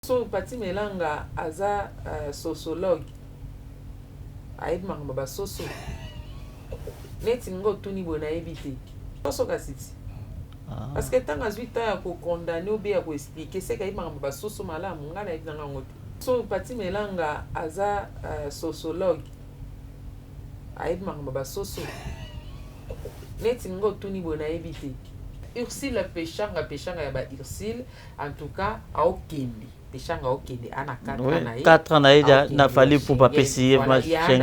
So Pati Melanga aza sociologue ayebi makambo ba soso neti ngo tuni bona ebite soso kasiti parce que tant azwi ta ya ko condamner ou bien ya ko expliquer c'est kayebi makambo ba soso malamu ngana yebi nanga ngote. So Pati Melanga aza sociologue ayebi makambo ba soso neti ngo tuni bona ebite Ursule pechanga ya ba Ursule en tout cas au Kindi pechanga okende ana 4 ans na na fali pour pas payer machin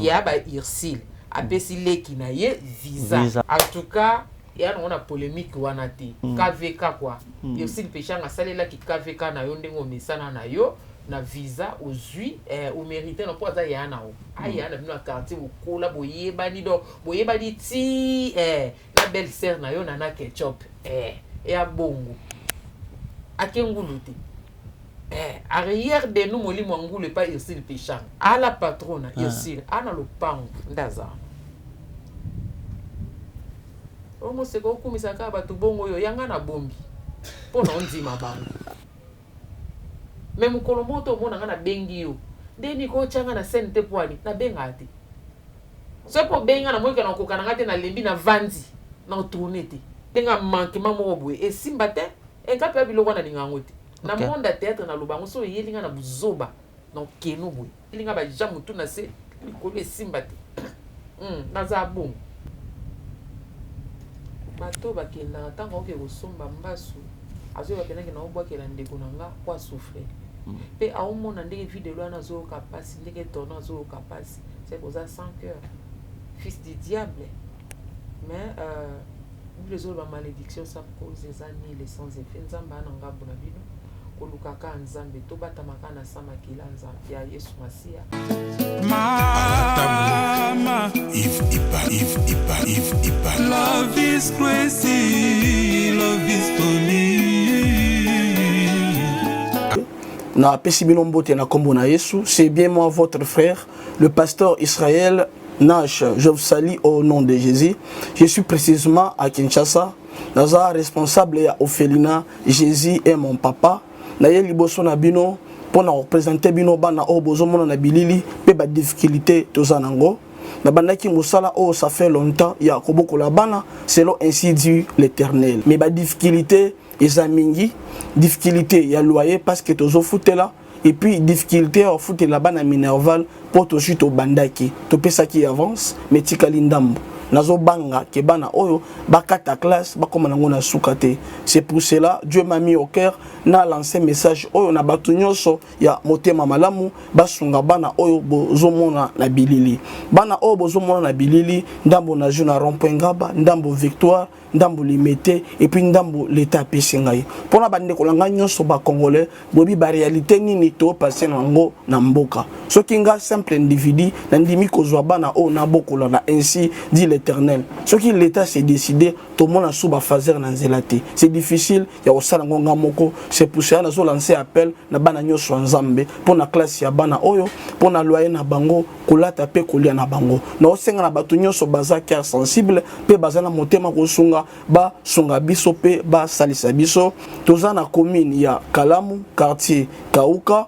ya ba Ursule apesi leki na ye visa en tout cas ya on a polémique wana te KVK quoi Ursule pechanga salela ki KVK na yo ndengo mesana na yo na visa ozui au mérité na poza ya na o aya na bino quartier okola boyebani do boyebani ti na belle sœur na yo na ketchup ya bongo akengulu te arrière de nous moli mwangulu pas Ursule pechanga à la patronne Ursule ana lo pango ndaza omo seko kumisa ka batu bongo yo yanga na bombi pona ondima bango même kolomoto mona nga na bengi yo ndeni ko changa na sente poani na benga ate so po benga na moika na kokana ngate na lembi na vandi na tourner te tenga manquement mo boye e simba te en ka pe biloko na lingango te na monde à théâtre na lubango so yelinga na buzoba na keno boye ilinga ba jamu tu na se likolo e simba te na za bon bato bakenda tanga oke kosomba mbasu azo bakenda na obwakela ndeko nanga kwa souffrir pe aomona ndenge vidéo na zo kapasi ndenge tono zo kapasi c'est pour ça sans cœur fils du diable mais les autres malédiction ça cause des années les sans effet nzamba na ngambo na bino kolukaka nzambe to batamaka na sama kila nzambe ya Yesu Masia mama if love is crazy love is for me na pesi bino mbote na kombo na Yesu. C'est bien moi votre frère le pasteur Israël Nash. Je vous salue au nom de Jésus. Je suis précisément à Kinshasa. Naza responsable ya Ophelina. Jésus est mon papa. Na ye liboso na bino pour représenter bino bana o bozo mona na bilili pe ba difficulté tozanango. Na bandaki musala o ça fait longtemps ya koboko la bana selon ainsi dit l'Éternel. Mais ba difficulté ezamingi difficulté ya loyer parce que tozo futela et puis difficulté au foot la bana minerval pour to chute au bandaki to pesa qui avance mais tikali ndambo nazo banga ke bana oyo bakata classe bakoma nango na sukate. C'est pour cela Dieu m'a mis au cœur na lancé message oyo na batu nyonso ya motema malamu basunga bana oyo bozomona na bilili bana oyo bozomona na bilili ndambo na juna rond-point ngaba ndambo victoire ndambo limité et puis ndambo l'état pesingai pona bande kolanga nyonso ba congolais bobi ba réalité nini to passer nango na mboka soki nga simple individu na ndimi kozwa bana o na bokola na ainsi dit l'Éternel soki l'état s'est décidé to mona suba fazer na nzelate c'est difficile ya osala ngonga moko. C'est pour ça nazo lancer appel na bana nyonso nzambe pona classe ya bana oyo pona loyer na bango kolata pe kolia na bango na osenga na batu nyonso baza cœur sensible pe bazana motema kosunga ba sunga biso pe ba salisa biso toza na commune ya Kalamu quartier Kauka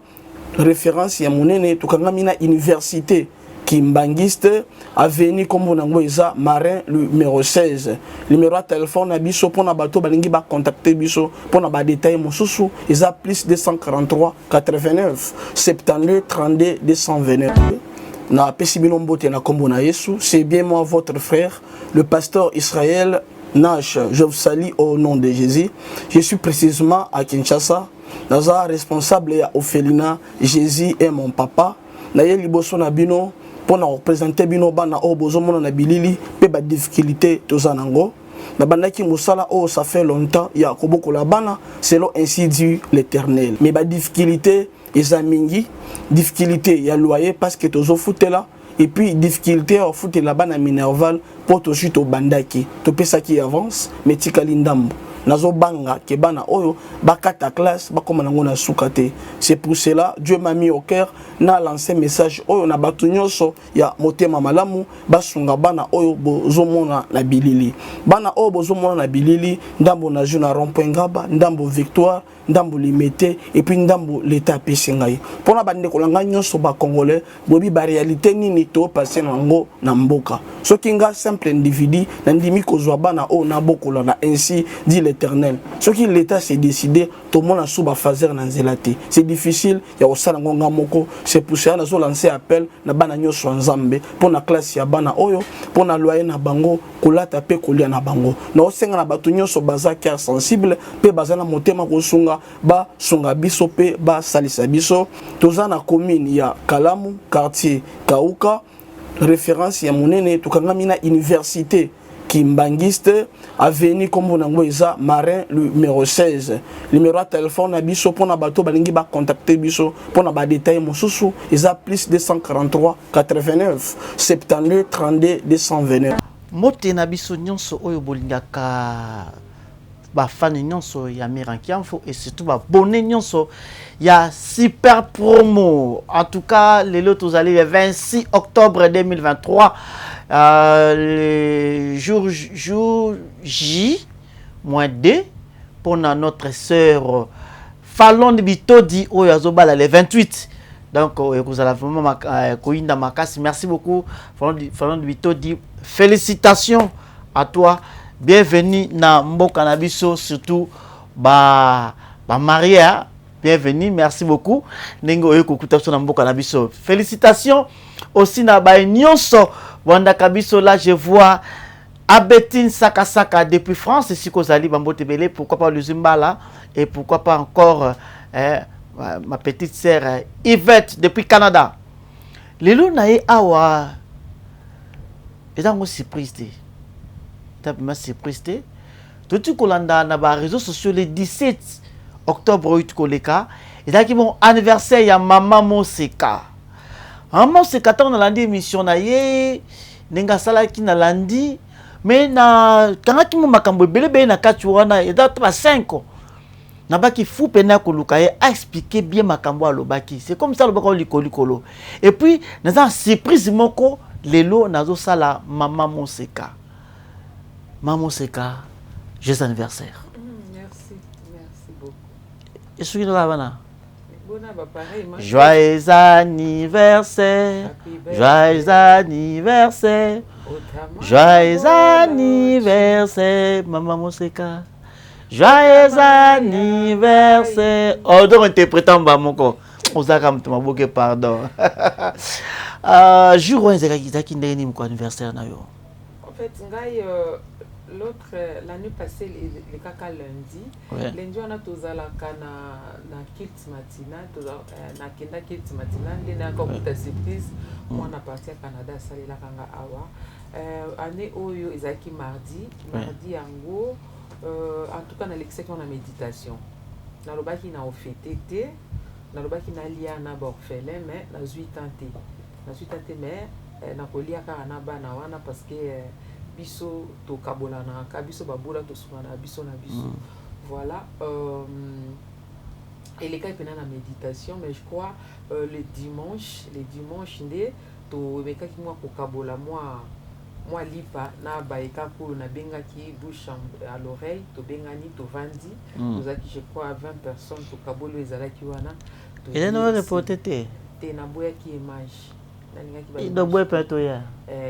référence ya monene tukangami na université Kimbangiste avenue comme on a Marin numéro 16 numéro de téléphone na biso pona bato balingi ba contacter biso pona ba détail mosusu eza plus 243 89 72 32 229 na pesi bino mbote na kombo na Yesu. C'est bien moi votre frère le pasteur Israël Nash. Je vous salue au nom de Jésus. Je suis précisément à Kinshasa. Naza responsable ya Ophelina. Jésus est mon papa. Na ye liboso na bino pour représenter bino bana o bozo mona na bilili pe ba difficulté tozanango. Na bandaki musala o ça fait longtemps ya koboko la bana selon ainsi dit l'Éternel. Mais ba difficulté ezamingi difficulté ya loyer parce que tozo futela et puis difficulté au foot la bana minerval pour to chute au bandaki to pesa qui avance mais tikali ndambo nazo banga ke bana oyo bakata classe bakoma nango na sukate. C'est pour cela Dieu m'a mis au cœur na lancé message oyo na batu nyonso ya motema malamu basunga bana oyo bozomona na bilili. Bana oyo bozomona na bilili ndambo na jeu na rond-point Ngaba, ndambo Victoire, ndambo Limité et puis ndambo l'état pesingai. Pona bande kolanga nyonso ba congolais bobi ba réalité nini to passer nango na mboka. Soki nga simple individu na ndimi kozwa bana oyo na bokola na ainsi dit l'Éternel. Soki l'état s'est décidé to mona sou ba fazer na nzelate. C'est difficile ya osala ngonga moko. C'est pour ça nazo lancer appel na bana nyonso nzambe pona classe ya bana oyo pona loyer na bango kolata pe kolia na bango. Na osenga na batu nyonso baza cœur sensible pe baza na motema kosunga ba sunga biso pe ba salisa biso. Toza na commune ya Kalamu, quartier Kauka, référence ya monene tukangami na université Kimbangiste, avenue comme nango eza Marin numéro 16. Numéro de téléphone na biso pona bato balingi ba contacter biso pona ba détail mosusu eza plus 243 89 72 32 229. Mote na biso nyonso oyo bolingaka ba fan nyonso ya Mirankiamfo et surtout ba bonne nyonso ya super promo. En tout cas, les autres vous allez le 26 octobre 2023 le jour J -2 pour notre sœur Fallon de Bitodi oyo azobala le 28. Donc vous allez vraiment koinda makasi. Merci beaucoup Fallon de Bitodi. Félicitations à toi. Bienvenue na mboka na biso, surtout ba Maria. Bienvenue, merci beaucoup. Nengo oyeko kuta na mboka na biso. Félicitations aussi na ba nyonso wanda kabiso. Là je vois Abetine Sakasaka depuis France et Sikozali Bambote Belé, pourquoi pas le Zimbala et pourquoi pas encore ma petite sœur Yvette depuis Canada. Lelo nae awa etango surprise. Ma surprise. Tout ce qu'on a dans les réseaux sociaux le 17 octobre 8 koleka et là qui mon anniversaire ya Maman Moseka. Maman Moseka ta on a landé émission na ye nenga sala ki na landi mais na kanga ki mo makambo belebe na kati wana et da 5 na ba ki fou pena koluka ye a expliquer bien makambo alobaki. C'est comme ça le bako likolo. Et puis na za surprise moko lelo nazo sala Maman Moseka. Maman Seka, joyeux anniversaire. Merci beaucoup. Et ce qui est là, joyeux anniversaire, joyeux anniversaire, joyeux anniversaire, Maman Seka, joyeux anniversaire. Oh, donc interprétant Bamoko, on a comme tu m'as bouqué pardon. Jour où est-ce qu'il y a un anniversaire? En fait, l'année passée, le caca lundi, lundi on a tous à la cana na kilt matina, na kenda kilt matina, on a encore une surprise. Moi on a parti à Canada, ça la kanga awa. Année oyo ezaki mardi yango, en tout cas na l'exception na méditation. Na lobaki na ofetete, na lobaki na lia na orphelin mais na 8 ans mais na kolia ka na bana wana parce que biso to kabola na ka biso babola to sumana biso na biso. Voilà et les cas pendant la méditation mais je crois le dimanche ndé to beka ki moi ko kabola moi lipa na baeka ko na benga ki bouche à l'oreille to bengani to vandi nous a qui je crois 20 personnes to kabolo ezala ki wana to et non reporter te na boya ki image il doit boire plateau ya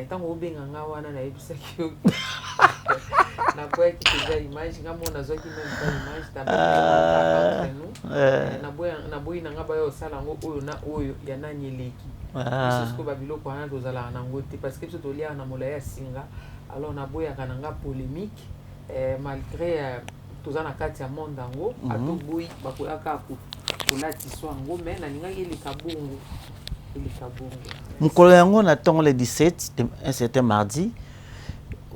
tango obenga nga wana na ebisa ki na boya ki déjà image nga mona zo ki même pas image ta na boya na nga ba yo sala ngo oyo na oyo ya na nyeleki c'est ce que babilo ko ana dozala na ngote parce que to lia na molaya singa alors na boya kana nga polémique malgré tozana kati ya monde ngo ato boyi bakoyaka ko lati so ngo mais na ninga ile kabungu. Mukolo yango na tongo le 17 un certain mardi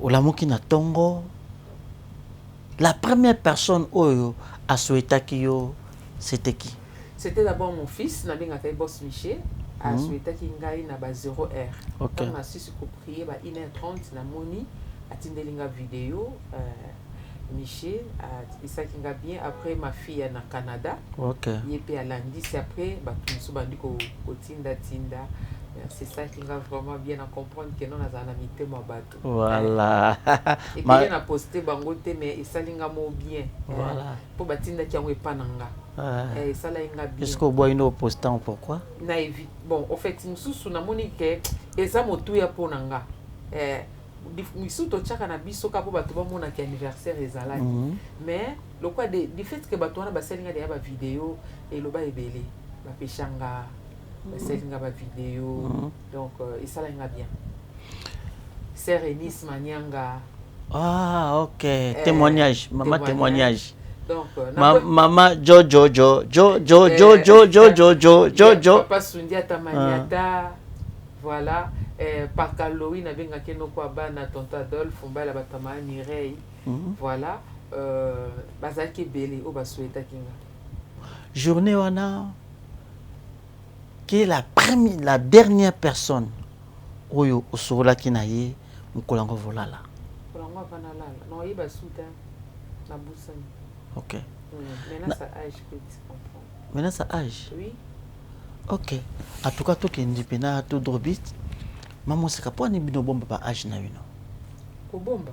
olamoki na tongo la première personne oyo a souhaité kiyo c'était qui? C'était d'abord mon fils Nabinga Kai Boss Miché a souhaité ki ngai na ba 0h. On a su se prier ba 1h30 na moni atindelinga vidéo Miché atibisaki nga bien après ma fille na Canada. OK. Ye pe alandisi après bato mosusu bandi kotinda tinda. C'est ça qui va vraiment bien à comprendre que non nazana mitema bato. Voilà. Et puis on a posté bango te mais esalinga mo bien. Voilà. Pour batinda ki yango epananga. Et ça là inga bien. Est-ce que boy no postant pourquoi? Na évite. Bon, en fait, mususu na moni ke eza motu ya ponanga. Misu to tchaka na biso ka po bato ba mona ki anniversaire ezalaki. Mais le quoi du fait que bato wana basalinga de ba vidéo et lo ba ebele. Ba pechanga basalinga ba vidéo. Donc esalinga bien. Sœur Enis Manyanga. Ah, OK. Témoignage, maman témoignage. Donc maman Jojo. Papa Sundia Tamaniata. Voilà. Par Halloween avec un kenoko abana tonton Adolphe Mbala batama Mireille. Voilà. Bazaki belé au basoueta kinga. Journée wana qui est la dernière personne oyo osola kinaye mukolango volala. Kolango banala. Non, il basuta na busani. OK. Maintenant ça âge que tu comprends. Maintenant ça âge. Oui. OK. En tout cas to kendi pena to drobit. Maman c'est kapwa ni bino bomba ba âge na bino. Ko bomba.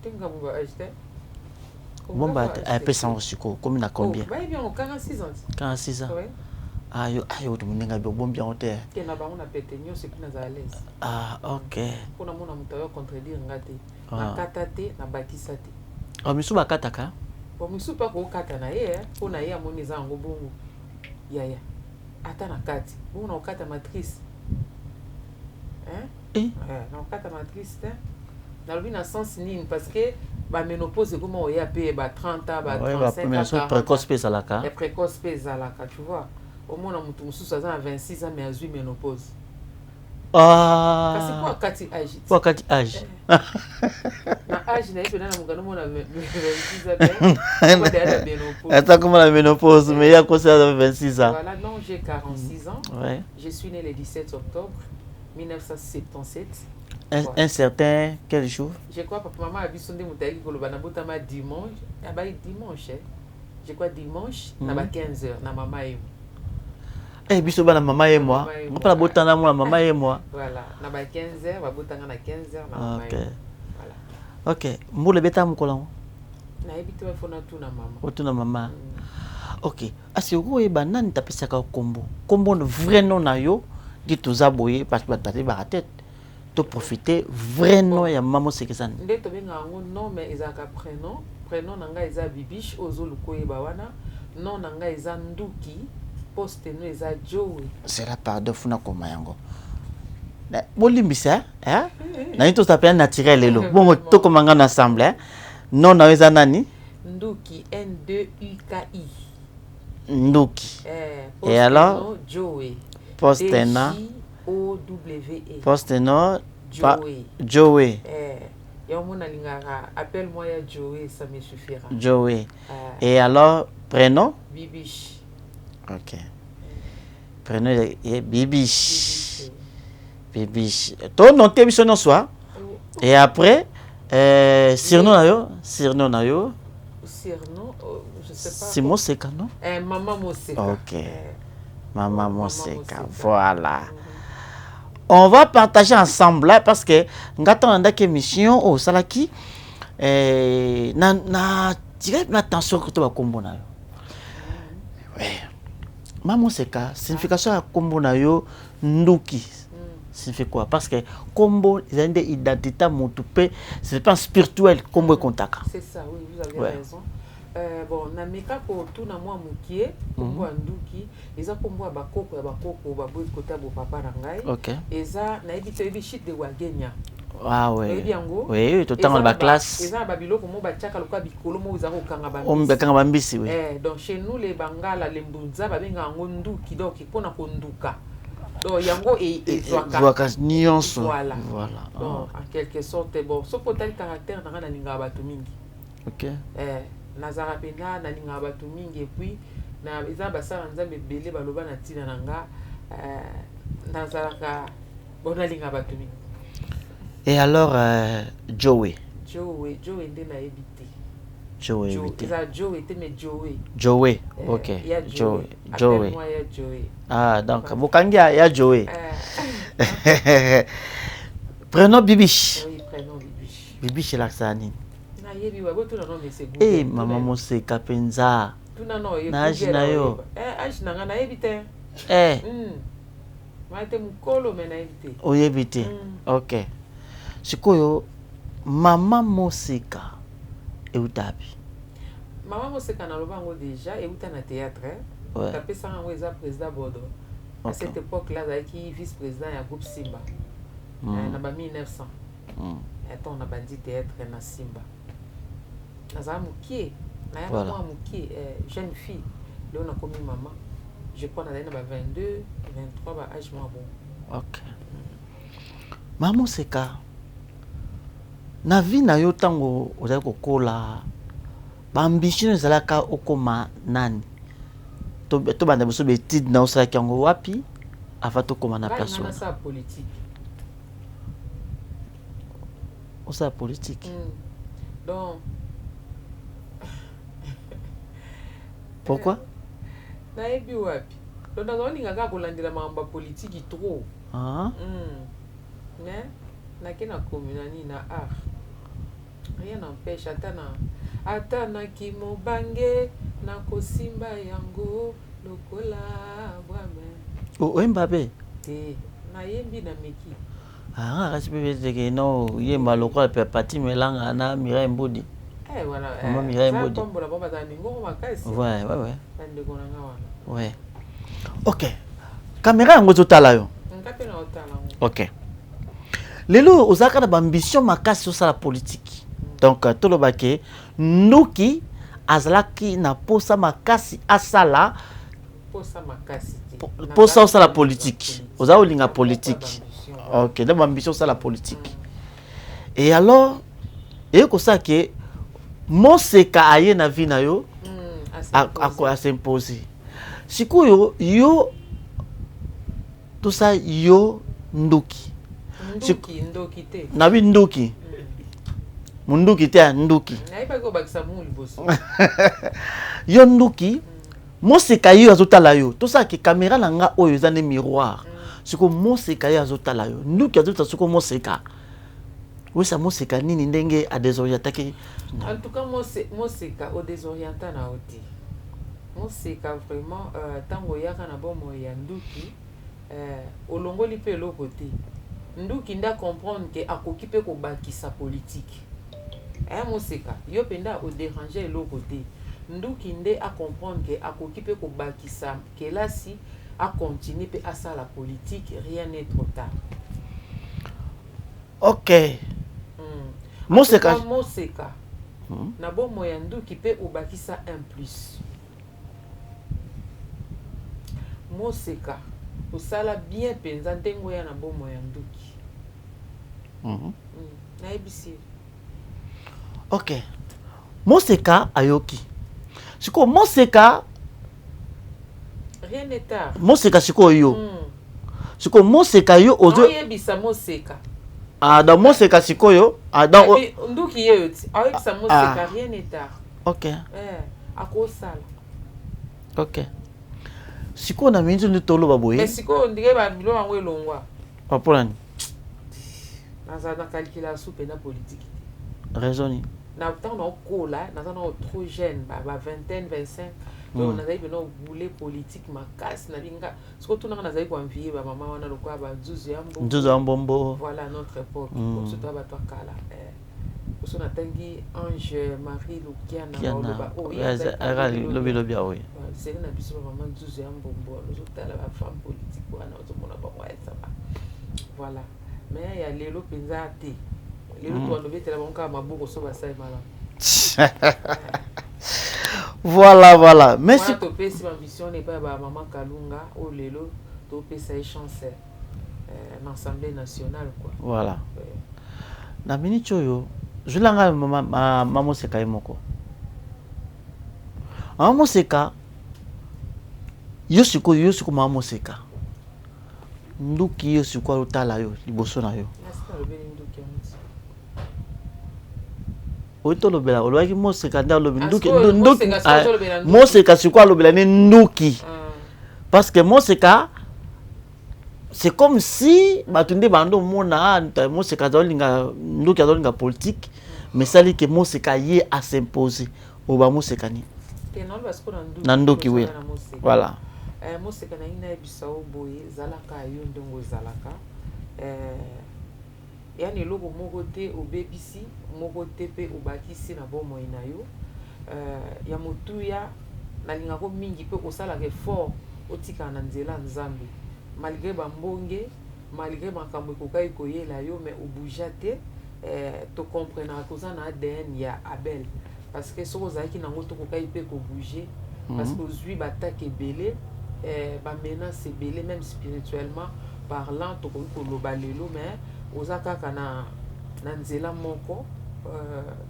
Tenga bomba âge te. Bomba a peu sans suko comme na combien? Bah bien 46 ans. 46 ans. Oui. Ayo to munenga be bomba hotel. Kena ba on a pété nyo c'est na za l'aise. Ah, OK. Pona mona mutayo contredire ngate. Na katate na bakisa te. Oh misu bakataka. Bon misu pa ko kata na ye, pona ye amoni za ngo bongo. Yaya. Ata na kati. Bona okata matrice. Na okata matrice te. Na lobi na sens nini parce que ba ménopause comment oya pe ba 30 ans ba 35 ans précoce pe salaka. Et précoce pe salaka, tu vois. Au moins mutu mususu à 26 ans mais azui ménopause. Kasi kwa kati âge. Kwa kati âge. Na âge na yepe na mugano mona 26 ans. Attends comment la ménopause mais il y a quoi ça 26 ans. Voilà, non, j'ai 46 ans. Ouais. Je suis né le 17 octobre 1977. Un certain quel jour? Je crois papa maman a bisonde mutaki koloba na botama dimanche. Ah bah dimanche. Je crois dimanche na ba 15h na maman et eh biso bana maman et moi. On pas la botana moi maman et moi. Voilà, na ba 15h ba botanga na 15h na maman. OK. Voilà. OK, mbule beta mukola. Na ebito fona tu na maman. Otuna maman. OK. Asi ko e banani tapesaka kombo. Kombo no vrai nom na yo dit tozaboye parce que batati ba tête. To profiter vrai nom ya maman sekesani. Nde to benga ngo nom mais ezaka prénom. Prénom nanga eza bibiche ozoluko yeba wana. Non nanga eza nduki. Poste no eza Joe. C'est la part de funa koma yango. Bolimbisa hein? Na to s'appelle naturel lelo. Bon to komanga ensemble hein. Non na eza nani? Nduki N2UKI. Nduki. Et alors Joe. Poste na OWE. Poste no Joe. Joe. Yomona lingara, appelle-moi ya Joe, ça me suffira. Joe. Et alors prénom? Bibiche. OK. Prénom est Bibiche. Bibiche. Ton nom t'es son nom soit. Et après surnom na yo, surnom na yo. Surnom, je sais pas. C'est Moseka non? Maman Moseka. OK. Maman Moseka. Voilà. On va partager ensemble là parce que ngata que mission au salaki na direct l'attention que tu vas kombo na yo. Ouais. Maman Moseka, signification ya kombo na yo nduki. Signifie quoi? Parce que kombo ils ont une identité motupe, c'est pas spirituel kombo e kontaka. C'est ça, oui, vous avez raison. Bon, na meka ko tuna mwa mukie kombo nduki eza kombo ya bakoko baboy kota bo papa na ngai. OK. Eza na ebito ebi shit de wagenya. Ah ouais. Oui, tout temps dans la classe. Eza ba biloko mo ba tchaka loka bikolo mo uzako kanga ba. On be kanga ba mbisi oui. Donc chez nous les bangala les mbunza ba benga ngo nduki donc ipona ko nduka. Donc yango et zwaka nuance. Voilà. Voilà. Donc en quelque sorte bon, so potali caractère na linga batu mingi. OK. Nazara pena na linga batu mingi et puis na eza basala nzambe belé baloba na tina nanga nazara bona linga batu mingi. Et alors Joey nde na ebité. Joey Joey était mais Joey. Joey, ok. Il y a Joey. Appelle-moi, il y a Joey. Ah, donc, Bokangia, il y a Joey. Prénom Bibiche. Oui, prénom Bibiche. Bibiche est l'accent. Eh, maman Mose Kapenza. Naji na yo. Age na ngana ebite. Maite mukolo mena ebite. Oyebite. Ok. Sikoyo Mama Moseka eutabi. Mama Moseka na lobango déjà euta na théâtre. Ouais. Tapé ça en weza président Bordeaux. À cette époque-là, il vice-président du groupe Simba. Na ba 1900. Et on a bandi théâtre na Simba. Naza mukie, na ya moi mukie, jeune fille. Là on a commis maman. Je crois na 22, 23 ba âge moi bon. Ok. Mama Moseka na vie na yo tango ozali kokola ba ambition ezalaka okoma nani to banda biso betide na osalaki yango wapi afa tokoma na place wana sa politique osala politique donc pourquoi nayebi wapi donc nazolingaka kolandela makambo ya politiki trop mais nakena komunani na art rien n'empêche ata na kimobange na kosimba yango lokola bwame oyemba pe te nayembi na meki kasi pe bezeke no yemba lokola pe Pati Melanga na Mireille Mbodi voilà maman Mireille Mbodi tombola baba za mingo makasi ouais ndeko na nga wana ouais ok caméra yango zotala yo ngape na otala ok lelo ozaka na ambition makasi osala politique donc tolobake Nduki azalaki na posa makasi asala posa osala politique oza olinga politique ok donc ambition osala politique et alors ekosala ke Moseka aye na vie na yo asimposer sikoyo yo tosa yo Nduki te na bi Nduki Munduki te Nduki yo Nduki Moseka yo azotala yo tosa ke caméra na nga oyo eza ne miroir siko Moseka yo azotala yo Nduki azotala siko Moseka wesa Moseka nini ndenge a désorienté en tout cas Moseka au désorientant na oti Moseka vraiment tango yaka na bomo ya Nduki olongoli pe eloko te Nduki nda comprendre que akoki pe ko bakisa politique Moseka yo penda o déranger eloko te Nduki nde a comprendre que akoki pe ko bakisa que là si a continuer pe à ça la politique rien n'est trop tard. Ok. Moseka na bomo ya Nduki pe o bakisa 1+. Moseka osala bien penza ndengo ya na bomo ya Nduki. Na ebisi. Ok. Moseka ayoki. Siko Moseka rien n'est tard. Moseka siko yo. Siko Moseka yo ozo. Oyebisa Moseka. Dans Moseka siko yo. Dans Nduki yo ti. Oyebisa Moseka rien n'est tard. Ok. Akosala. Ok. Siko na minzu ni tolo baboye. Mais siko ndike ba bilo wango elongwa. Papolani. Naza na calculation pe na politique. Raisonni. Na temps na kola, naza na trop jeune, ba vingtaine, 25. Donc naza bino boule politique makasi na linga. Siko tuna naza ko envier ba maman wana lokwa ba Nzuzu Yambo. Nzuzu Yambombo. Voilà notre époque. Comme ça ba to kala. Parce qu'on tangi Ange Marie Lukiana ba oh ya lobi awe. C'est na biso ba maman Nzuzu Yambombo, nous tala ba femme politique wana ozomona ba wa ça va. Voilà. Mais il y a les lopenzate. Les autres on devait la banque maboko so ba sai mala. Voilà. Mais si to pesi ambition n'est pas ba maman Kalunga au lelo to pesa chance l'Assemblée nationale quoi. Voilà. Na minute yo je langa mama Moseka moko. Moseka yo siko mama Moseka. Nduki yo siko alotala yo liboso na yo. oito lobela olobaki moseka nda lobi nduki Moseka moseka sikoyo alobela ne nduki parce que moseka c'est comme si batunde bando mona moseka azolinga nduki azolinga politique mais sali que moseka ye à s'imposer oba moseka ni na nduki oui voilà moseka na ina ebisa oboye zalaka yo ndongo zalaka yani eloko moko te obebisi moko te pe obakisi na bomoi na yo ya motuya nalingako mingi pe kosalaka effort otikala na nzela nzambe malgré bambonge malgré makambo ekokai koyela yo mais obouja te tocomprendra koza na ADN ya Abel parce que soko ozalaki nango tokokai mpe kobouge parce que ozwi batake ebele bamenace ebele même spirituellement parlant tokoki koloba lelo mais oza kaka na nzela moko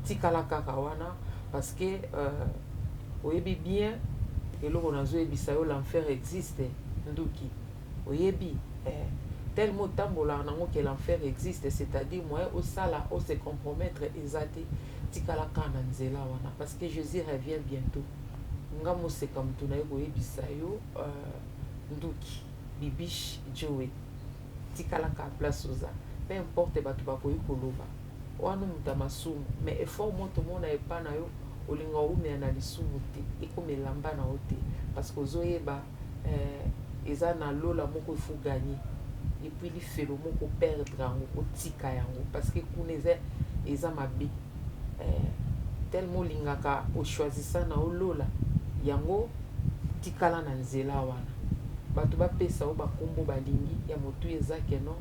tikala kaka wana parce que oyebi bien eloko nazoyebisa yo l'enfer existe nduki oyebi tellement tambola nango que l'enfer existe c'est-à-dire moyen osala o se compromettre ezate tikala kaka na nzela wana parce que Jésus revient bientôt nga moseka mutu na ye koyebisa yo nduki bibish Joey tikala ka place oza peu importe bato bakoyi koloba wana mutu masumu mais effort moto mona epa na yo olinga umea na lisumu te ekomelamba na yo te parce que ozoyeba eza na lola moko il faut gagner et puis lifelo moko perdre yango otika yango parce que kuna eza mabe tellement olingaka ochoisissa na olola yango tikala na nzela wana bato bapesa o bakombo balingi ya motu ezake no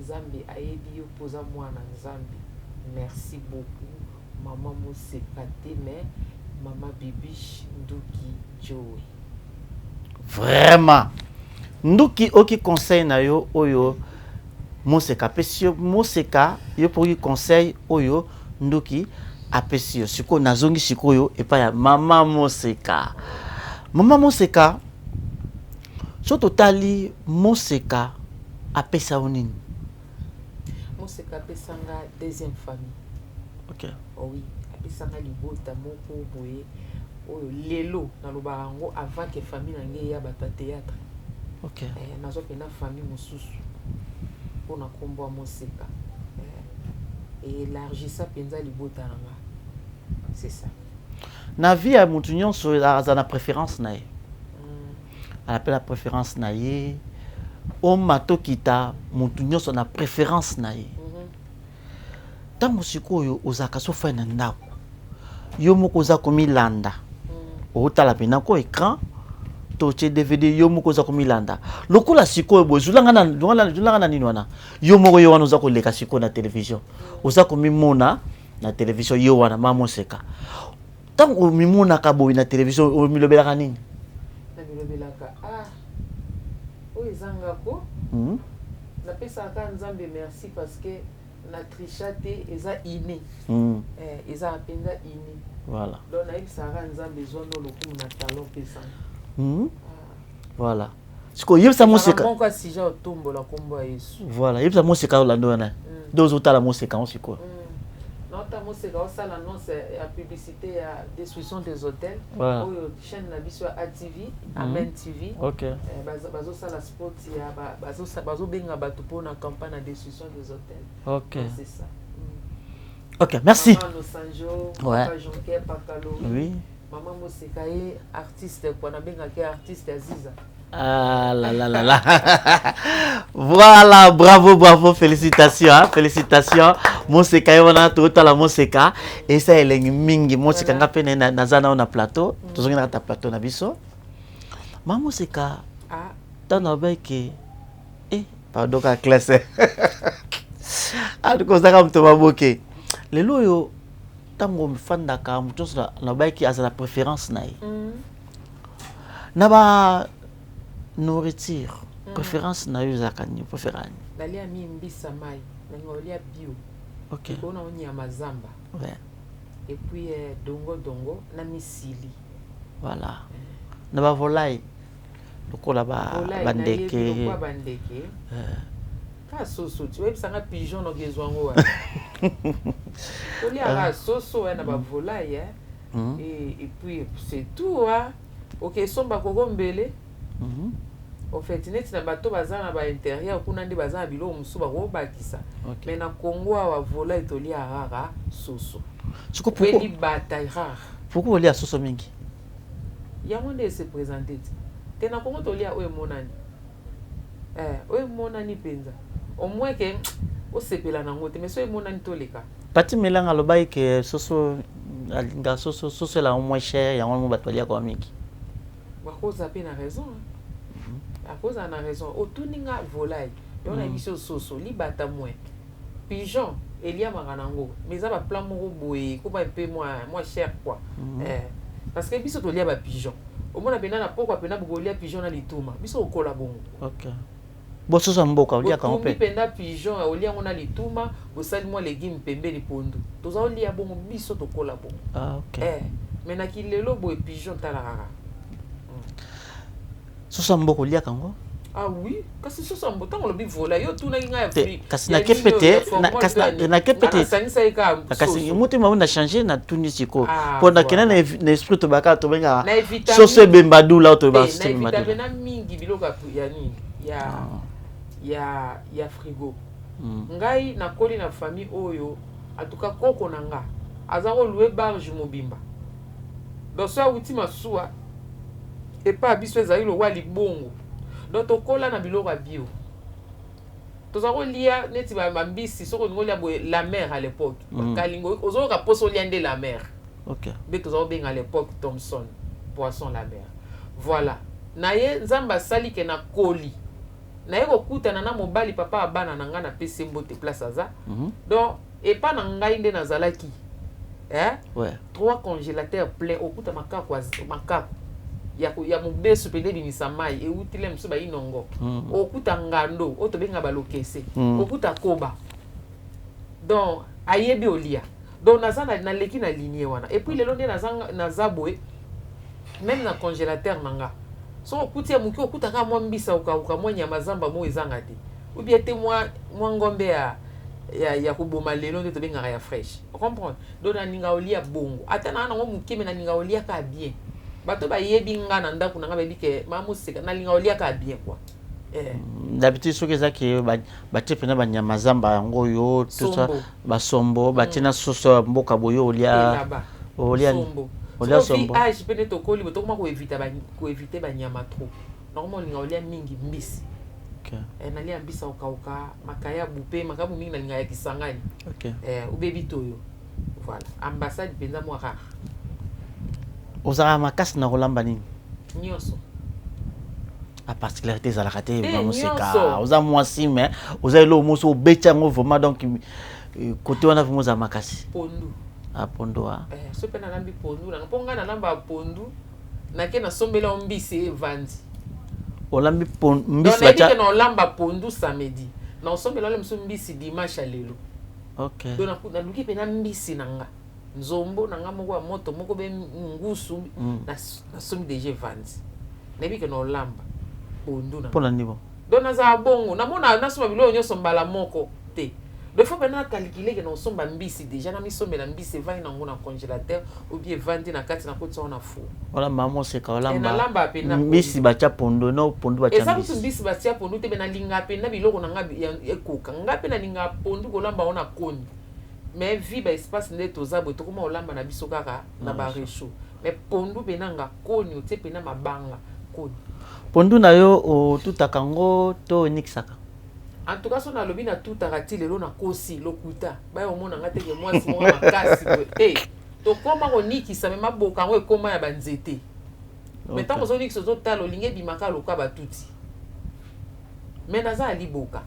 nzambe ayebi yo poza mwana nzambe merci beaucoup maman moseka te mais maman bibish nduki Joey vraiment nduki oki conseil na yo oyo moseka pesi yo moseka yo poki conseil oyo nduki apesi yo sikoyo nazongi sikoyo epai ya mama moseka so totali moseka apesa yo nini moseka apesanga deuxième famille ok oui apesanga libota moko boye oyo lelo nalobaka yango avant que famille na ngai ya bata théâtre ok nazopenda famille mosusu mpona nkombo ya moseka élargissa mpenza libota na nga c'est ça na vie ya mutu nyonso aza na préférence na ye anapela préférence na ye omato kita mutu nyonso na préférence na ye ntango sikoyo ozalaka so fai na ndako yo moko oza komilanda otala mpena ko écran totie DVD yo moko oza komilanda lokola sikoyo boye zulanga na nini wana yo moko yo wana oza koleka sikoyo na télévision oza komimona na télévision yo wana mama moseka ntango omimonaka boye na télévision omilobelaka nini namilobelaka oyo ezangako napesaka nzambe merci parce que na tricha te eza inné eza mpenza inné voilà donc nayebisaka nzambe ezwa no lokumu na talon pesanga voilà sikoyo yebisa moseka moko asija otombola nkombo ya yesu voilà yebisa moseka olanda wana nde ozotala moseka ngo sikoyo nota moseka osala annonce ya publicité ya destruction des hôtels oyo chaîne na biso ya ATV Amen TV bazosala sport ya bazobenga bato mpona campagne ya destruction des hôtels c'est ça ok merci Maman Sanjo Papa Jonker Pakalo oui maman moseka ye artiste kwa nabengaki artiste Aziza ah là là là là voilà bravo félicitations moseka yo wana totala moseka esa elengi mingi moseka nga pe naza nao na plateau tozongi na kata plateau na biso mama moseka tana beke pardon ka classe kozaka moto maboke lelo oyo ntango mifandaka moto nyonso na bayaki azala préférence na ye na ba nourriture préférence na yo ezalaka nini préférani nalia mimbisa mai nango olia bio okona onyama zamba et puis dongo na misili voilà na bavolai lokola bandeke ka soso tu oyebisanga pigeon nokezwango wana tolia soso na ba volaille et puis c'est tout OK somba koko mbele au fait net na bato bazana ba intérieur kuna ndi bazana bilo musuba ko bakisa mais na Congo wa volaille tolia rara soso siko pourquoi bataille rare pourquoi olia soso mingi ya monde se présenter tena Congo tolia o monani o monani penza au moins que o sepela na ngote mais so monani toleka pati melanga lobai ke soso alinga soso la moins cher ya ngo batolia kwa mingi ba cause pe na raison à cause en a raison otuninga volaille on a mission soso libata moins pigeon elia maranango mais ça va plan moko boye ko ba peu moins cher quoi parce que biso tolia ba pigeon au moins na pokwa pena bogolia pigeon na lituma biso okola bongo OK bososo mboka olia ka mpe penda pigeon olia ngona lituma bosali moi légume pembeni pondu toza olia bongo biso tokola bongo OK mais na kilelo boye pigeon talarara soso mboka olia kango oui kasi soso mboka tango lobi vola yo tuna inga ya free kasi na kepete na kepete kasi mutu ma na changer na tunisi ko pona kena na esprit to baka to benga soso bembadu la to ba système madu na mingi biloka ya nini ya frigo ngai na koli na famille oyo atuka koko nanga azako louer barge mobimba doso utima suwa et pas biso ezali lo wali bongo donc tokola na biloko bio tozako lia neti ba mbisi soko ngolia boye la mer à l'époque kalingo ozoka poso liande la mer OK be tozako benga à l'époque Thomson poisson la mer voilà naye nzamba sali ke na koli naye kokutana na mobali papa abana na nga na pese mbote place aza donc et pas na ngai nde nazalaki ouais 3 congélateurs pleins okuta makako ya mobeso pende bimisa mai eutile mso ba inongo okuta ngando otobenga balokese okuta koba donc ayebi olia donc nazana na leki na lignée wana et puis lelo nde naza boye même na congélateur nanga so okuti ya muki okuta ka mwa mbisa ukauka mwa nyama zamba mo ezanga te ou bien te mwa ngombe ya kuboma lelo nde tobenga ya fresh on comprend donc na ninga olia bongo atana na ngo mukime na ninga olia ka bien bato ba yebi nga na ndako na nga bebi ke mamu seka na linga olia ka bien quoi d'habitude soki ezaki batie pena banyama zamba yango yo tout ça basombo batie na soso mboka boyo olia sombo age pene tokoli boto kuma ko éviter banyama trop normalement linga olia mingi mbisi na lia mbisa ukauka makaya bupe makabu mingi na linga ya kisangani ubebi toyo voilà ambassade penza mo rare ozala makasi na kolamba nini nyonso a particularité ezalaka te bamuseka oza mwasi mais oza elo moso obeti yango vraiment donc côté wana vraimen ozala makasi pondu pondu so mpe nalambi pondu nanga mpo ngai nalamba pondu nake nasombela mbisi evandi olambi mbisi bacha na olamba pondu samedi na osombela ole mso mbisi dimanche lelo OK donc naluki mpe na mbisi nanga nzombo nanga moko ya moto moko be ngusu na somi deje vandi nebi ke no lamba pondu na pona niveau donc naza bongo namona nasoma bilo nyonso mbala moko te de fois bana calculer ke no somba mbisi déjà na misomela mbisi vai nango na congélateur ou bien vandi na kati na kotsa na four wala mamo seka wala na lamba pe na mbisi bacha pondu no pondu bacha mbisi mbisi bacha pondu te bena linga pe na biloko na ngabi ekoka ngapi na linga pondu ko lamba ona koni mais vie ba espace nde tozabo to kuma olamba na biso kaka na ba réchaud mais pondu benanga koni ote pena mabanga koni pondu na yo o tutaka ngo to nikisaka en tout cas so na lobi na tutaka ti lelo na kosi lokuta ba yo mona ngate ke mwasi mo makasi to koma ko nikisa me maboka ngo ekoma ya banzete mais tant ko nikisa zo talo linge bimaka loka batuti mais naza liboka.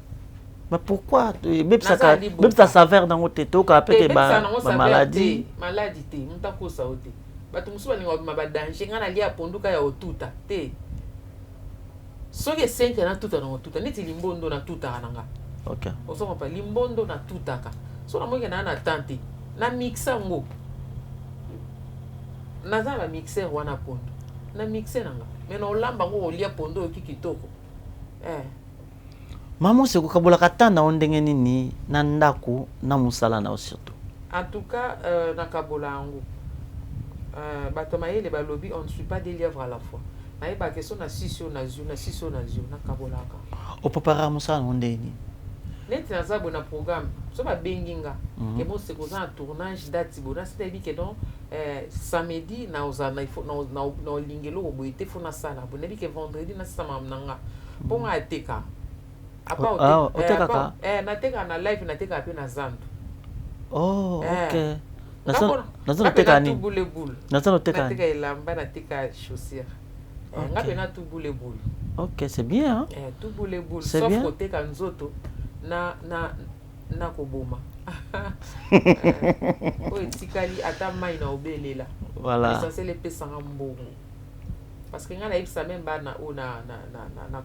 Mais pourquoi même ça s'avère dans votre tête ka peut ba maladie te muta ko sa ote batu musuba ni ba danger ngana lia ponduka ya otuta te soki 5 na tuta na otuta neti limbondo na tuta nanga OK osoma pa limbondo na tutaka so na moke na tante na mixa ngo naza ba mixer wana pondo na mixer nanga mais na olamba ngo olia pondo okiki toko Maman c'est kokabola katana ondenge nini na ndako na musala na surtout. En tout cas, na kabola ango. Batomaye les balobi on ne suit pas des lièvres à la fois. Na yeba question na sisio na zio na kabola ka. Au préparer musala ondenge nini. Net na za bona programme. So ba benginga. Que mo c'est un tournage date bona c'est que donc samedi na ozana il faut na lingelo oboite fona sala. Bona bi que vendredi na sama mnanga. Ponga ateka. Apa oteka nateka na live nateka pe na zandu. Oh, ok. Nateka ni boule. Nateka elamba nateka chaussure. Ngape na tout boule. Ok, c'est bien hein. Tout boule. Sauf côté kanzoto na koboma. O etikali ata mai na obelela. Voilà. Ça c'est les pesanga mbongo. Parce que ngana ibsa même bana o na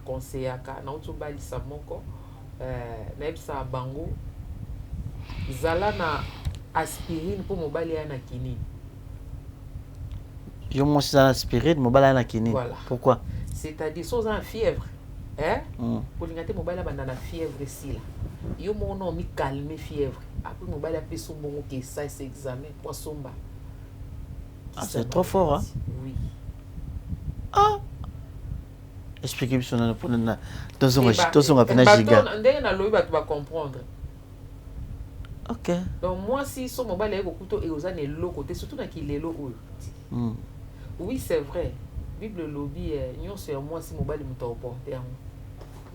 conseillaka na utubali sa moko na ibsa bango zala na aspirine pour mobali ya na kinini. Yo mo ça aspirine mobali ya na kinini. Voilà. Pourquoi? C'est-à-dire sans en fièvre. Pour l'ingate mobile ba na fièvre si là. Yo mo no mi calmer fièvre. Après mobile a peso mbongo que ça c'est examen pour somba. Ah, c'est trop fort hein. Oui. Ah. Expliquez-moi sur dans son affaire giga. Ndenge na loyi ba tu vas comprendre. OK. Donc moi si son mobile est okuto et ozane loko te surtout na kilelo oyo. Oui, c'est vrai. Bible lobby nyon sur moi si mobile muto porter en.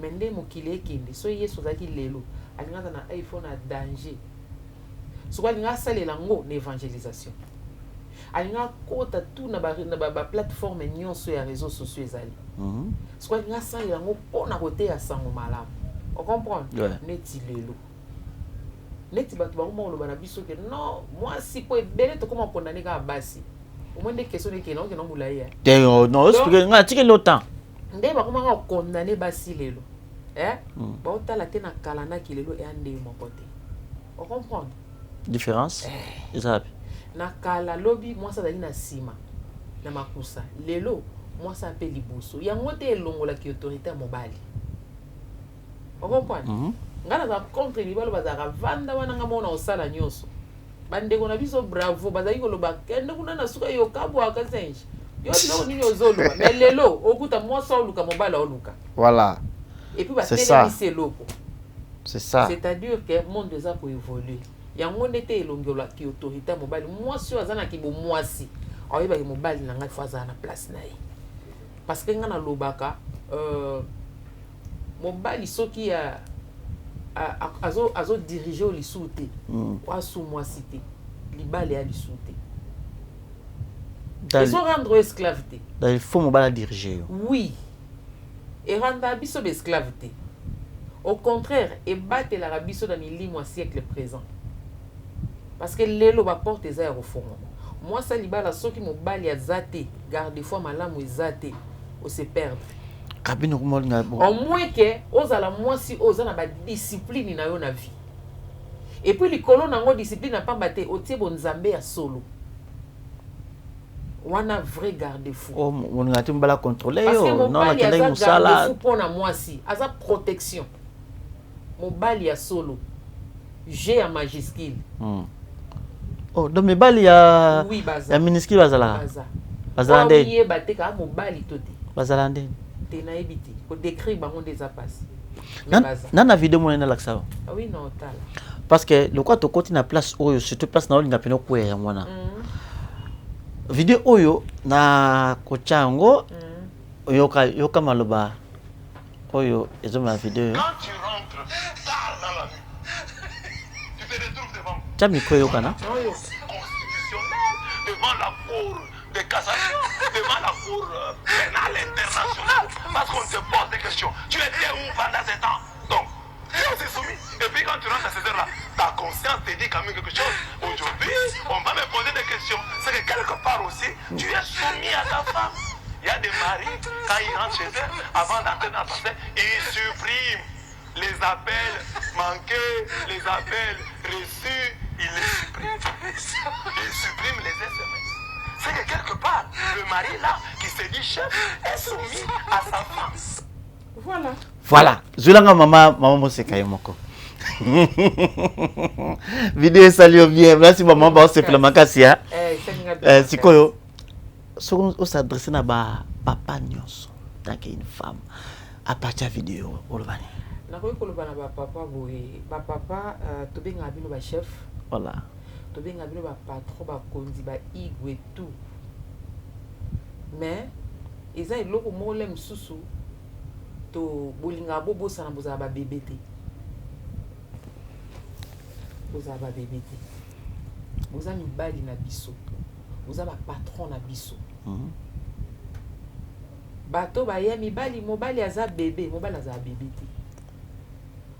Mais ndé mokile kende so yeso zaki lelo. Alinga na iPhone a danger. So kwa linga sale lango l'évangélisation. Alinga kota tout na ba plateforme nyonso ya réseaux sociaux ezali. Soit nga sa yango pona côté ya sango malamu. On comprend? Neti lelo. Neti batu ba mo lo bana biso que non, moi si po ebele to comment condamner ka basi. Au moins des questions que non mulaya. Non, explique nga tike longtemps. Nde ba comment condamner basi lelo. Ba otala te na kala na kilelo e ande mo côté. On comprend? Différence? Exact. Na kala lobby moi ça dali na sima. Na makusa. Lelo moi ça appelle liboso yango te elongola ki autorité mobali. On comprend? Ngana za contre libalo bazaka vanda wana nga mona osala nyoso bandeko na biso bravo bazaki koloba kende kuna na suka yo kabwa akasenje yo biloko nini ozoluka mais lelo okuta mwasa oluka mobali oluka. Voilà. Et puis batelemisi eloko. C'est ça. C'est-à-dire que monde eza ko évoluer yango nete elongola ki autorité mobali mwasi azana ki bo mwasi oyeba ki mobali na ngai faza na place na ye. Parce que ngana lobaka mobali soki ya azo diriger lisute wa sous moi cité libale ya lisute ils sont rendre esclavité. Il faut mobali diriger. Oui. Et rendre biso esclavité. Au contraire, et battre la biso dans les siècle présent. Parce que lelo ba porte za au fond. Moi ça libala soki mobali ya zate garde fois malamu ezate o se perdre. Kabino ko nga bon. Au moins que ozala mwasi ozana ba discipline na yo na vie. Et puis likolo nango discipline na pamba te otie bon nzambe ya solo. Wana vrai garde-fou. Oh mon ngati mbala contrôler yo non la kende musala. Garde-fou pour na mwasi, aza protection. Mobali ya solo. G en majuscule. Oh, donc mes bali ya oui, ya minuscule bazala. Bazala ndé. Oui, bateka mobali toté. Bazala ndé. Te na ebiti. Ko décrire bango des passe. Na vidéo mo na laksa. Ah oui, non, tala. Parce que le quoi to côté na place oyo, surtout place na olinga peno ko ya mwana. Vidéo oyo na kochango yoka maloba. Oyo ezo ma vidéo. Quand tu rentres tard dans la nuit, tu te retrouves devant constitutionnel, devant la cour de cassation, devant la cour pénale internationale, parce qu'on te pose des questions. Tu étais où pendant ce temps? Donc, si on s'est soumis, et puis quand tu rentres à ces heures-là, ta conscience te dit quand même quelque chose. Aujourd'hui, on va me poser des questions. C'est que quelque part aussi, tu es soumis à ta femme. Il y a des maris, quand ils rentrent chez eux, avant d'entrer dans la passé, ils suppriment les appels manqués, les appels reçus, ils les suppriment. Ils suppriment les SMS. C'est que quelque part, le mari là, qui se dit chef, est soumis à sa femme. Voilà. Voilà, je l'ai maman Moseka Yomoko. Vidéo salut bien, merci maman ba se fla makasia. Sikoyo. On s'adresse na ba papa nyonso, tant qu'une femme à partir vidéo olobani. Na ko kolobana ba papa boye, ba papa to benga bino ba chef. Voilà. To benga bino ba patron ba kondi ba igwe tout. Mais eza eloko mole msusu to bolinga bobo sana boza ba bébé te. Boza ba bébé te. Boza mibali na biso. Boza ba patron na biso. Bato ba ya mibali mobali aza bébé, mobali aza bébé te.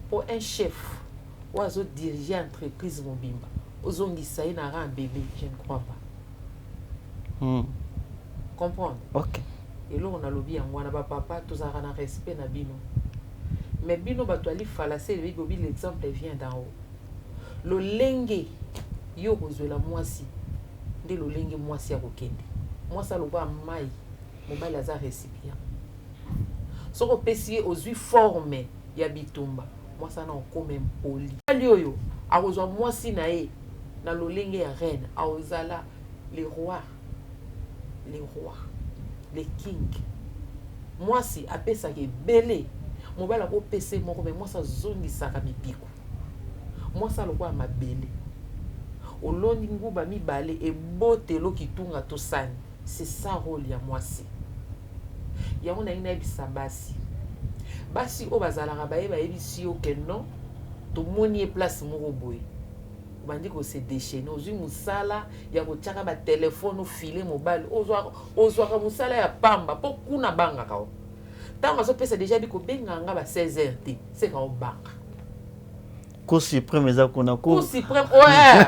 Pour un chef, ou azo diriger entreprise mobimba. Ozongisa na un bébé, je ne crois pas. Comprendre? OK. Et là, on a lobby en moi, papa, tous a un respect na bino. Mais bino batouali falasé, l'exemple vient d'en haut. Le lengue, yo la moisi, de le lengue moisi à Rokende. Moi, ça le voit maille, mon bail a récipient. Ce qu'on peut essayer aux yeux formés, yabitumba. Moi, ça n'a quand même poli. Alioyo, a rejoint moi si nae, na le lengue à reine, a ozala, les rois. Les rois, les kings. Moi si appelle ça qui belé. Mon bala ko PC mon mais moi ça zone ça ka mi piko. Moi ça le roi ma belé. Olondi nguba mi balé et botelo ki tunga to sani. C'est ça rôle ya moi si. Ya on a ina bisa basi. Basi o bazala ka baye ba ebisi o que non. To moni place mo boy. Bandi ko se déchaîner ozui musala ya ko tchaka ba téléphone au filet mobile ozwa ka musala ya pamba po kuna banga ka tango so pesa déjà biko benga nga ba 16h t c'est ka o banga Cour suprême eza kuna Cour suprême ouais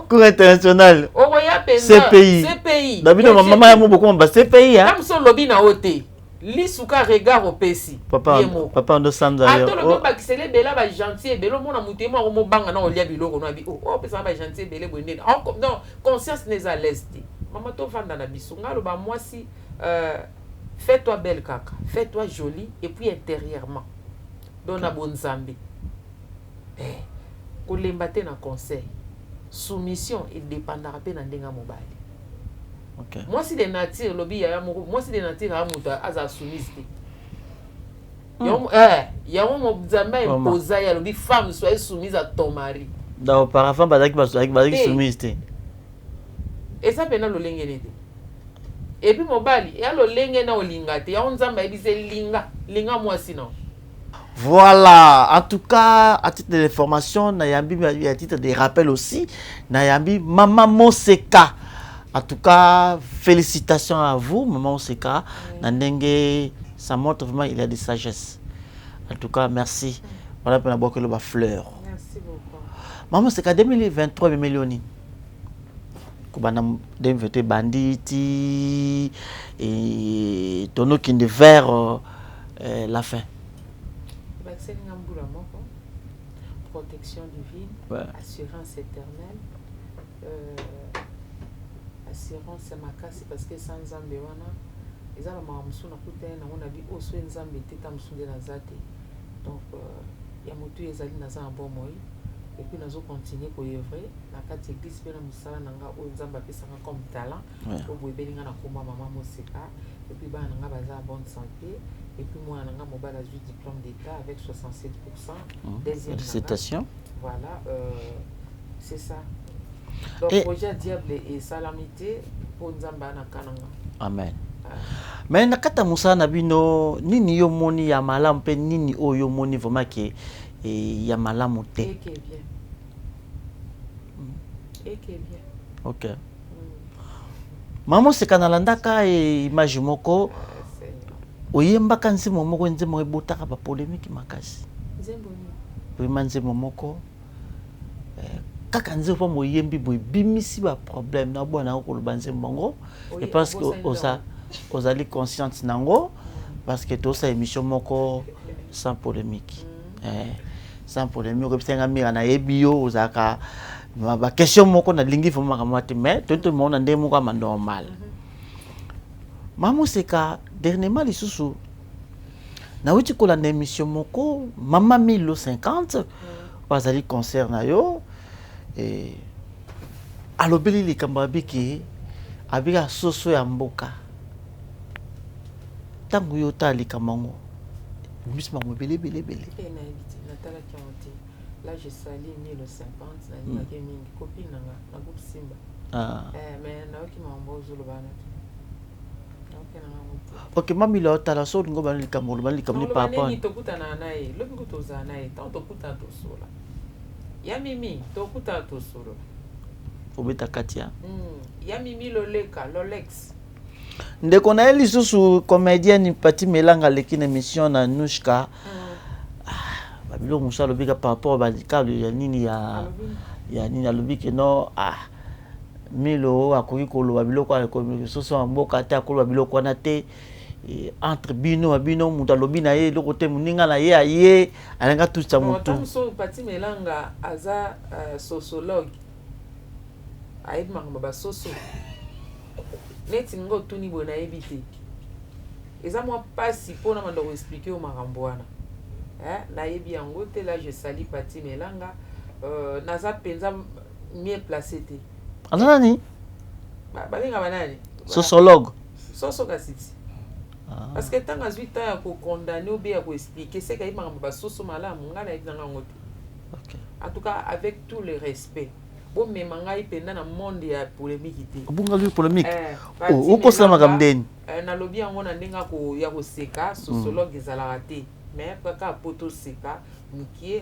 Cour internationale ya penza CPI David maman ya mo beaucoup ba CPI comme son lobby na oté Lisuka regard au pesi. Papa on doit s'en aller. Attends le bac c'est les bella ba gentil belo mona mutema o mo banga na olia biloko na bi o pesa ba gentil bele bonne. Non, conscience n'est à l'est. Maman to vanda na bisunga lo ba moi si fais-toi belle kaka, fais-toi jolie et puis intérieurement. Dona bonzambe. Ko lembate na conseil. Soumission et dépendra pe na ndenga mobali. Okay. Moi si des natures lobby ya moi si des natures a muta aza soumise. Ya mo zamba imposa ya lobby femme soit soumise à ton mari. Da auparavant bazaki soumise. Et ça pena lo lengene te. Et puis mobali ya lo lengene na olinga te ya onzamba ebise linga moi sinon. Voilà, en tout cas, à titre d'information, Nayambi, à titre de rappel aussi, Nayambi, Maman Moseka. En tout cas, félicitations à vous, Maman Oseka. Nandenge, ça montre vraiment qu'il y a de sagesse. En tout cas, merci. Voilà pour la boîte de fleurs. Merci beaucoup. Maman Oseka, 2023, millions. Kubana 2023, banditi et tonneau qui est vers la fin. Protection divine, assurance éternelle. Assurance ma casse parce que sans Nzambe wana ezala mamusu na kuta na mona bi oso Nzambe teta musunde na zate donc ya motu ezali na za bon moi et puis nazo continuer ko œuvrer na kati église pe na musala nanga o Nzambe apesa nga comme talent o boyebelinga na koma Maman Moseka et puis ba nanga baza bonne santé et puis moi nanga mobile a eu diplôme d'état avec 67%. Deuxième félicitations. Voilà c'est ça. Donc, projet diable et salamité pour Nzamba na kananga. Amen. Mais nakata musa na bino nini yo moni ya malamu pe nini oyo moni vraiment ke ya malamu te. Et qui est bien. Et qui est bien. OK. Maman se kanalandaka image moko oyembaka nzimo moko nzimo ebotaka ba polémique makasi. Nzembo ni. Oui nzimo moko kaka nzefo moyembi boy bimisi ba problème na bona ko lubanze mbongo et parce que osali consciente nango parce que to sa émission moko sans polémique sans polémique ko senga mira na ebio osaka ba question moko na lingi fo makamati mais tout le monde ndemo ka normal Maman Oseka dernièrement lisusu na wuti ko la émission moko Mama Milo 50 bazali concert na yo et alobeli likambo biki abika soso ya mboka tango yo ta likambo misma mobile bele Natala Kianti là je sali 1050 na ni ke mingi copine na groupe Simba mais na ki mambo zulu bana ok mami la tala so ngo bana likambo ni papa ni tokutana naye lobi kutoza naye tant tokuta to sola ya mimi tokuta to solo obeta katia ya mimi Lolex ndeko na eli susu comédienne Pati Melanga leki na émission na Nushka babilo musalo bika par rapport ba dikalo ya nini ya nini alobiki no Milo akoki koloba biloko ya soso mboka te akoloba biloko wana te entre bino mutu alobi na ye eloko te moninga na ye aye alinga tusa motu Pati Melanga aza sociologue ayebi makambo basoso neti ngo tuni bona yebi te eza mwa pasi mpona mandako expliquer o makambo wana na yebi yango te là je sali Pati Melanga naza penza mieux placé te nani balinga banani sociologue soso kasiti parce que tant azwi temps ya kokondamner ou bien ya koexpliquer c'est kayebi makambo basoso malamu nga na yebi nanga ngo te en tout cas avec tout le respect bon mais mangai penda na monde ya polémique te bunga lui polémique uko sama kamdeni na lobby yango na ndenga ko ya ko seka sociologue ezalaka te mais kaka poto seka mukie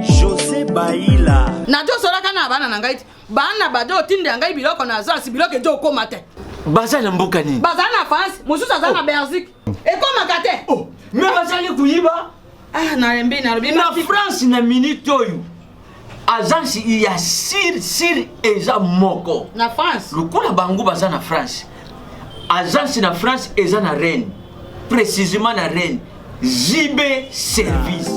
José Baila na to solaka na bana na ngai bana bado tinde ngai biloko na zasi biloko ejo koma te baza na mboka nini baza na France mususu aza na Belgique ekoma kate mais baza li kuyiba na rembe na lobi na France na minute oyo agence ya sir eza moko na France lokola bango baza na France agence na France eza na Rennes précisément na Rennes JB Service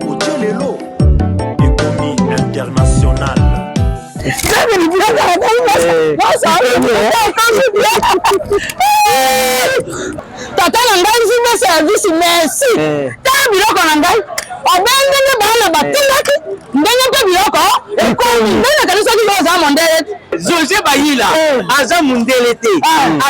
Otelelo économie internationale tata na ngai JB Service merci ta biloko na ngai obendenge bana batindaki ndenge mpe biloko ekomi ndenge kali soki oza mondele José Baila aza mundele te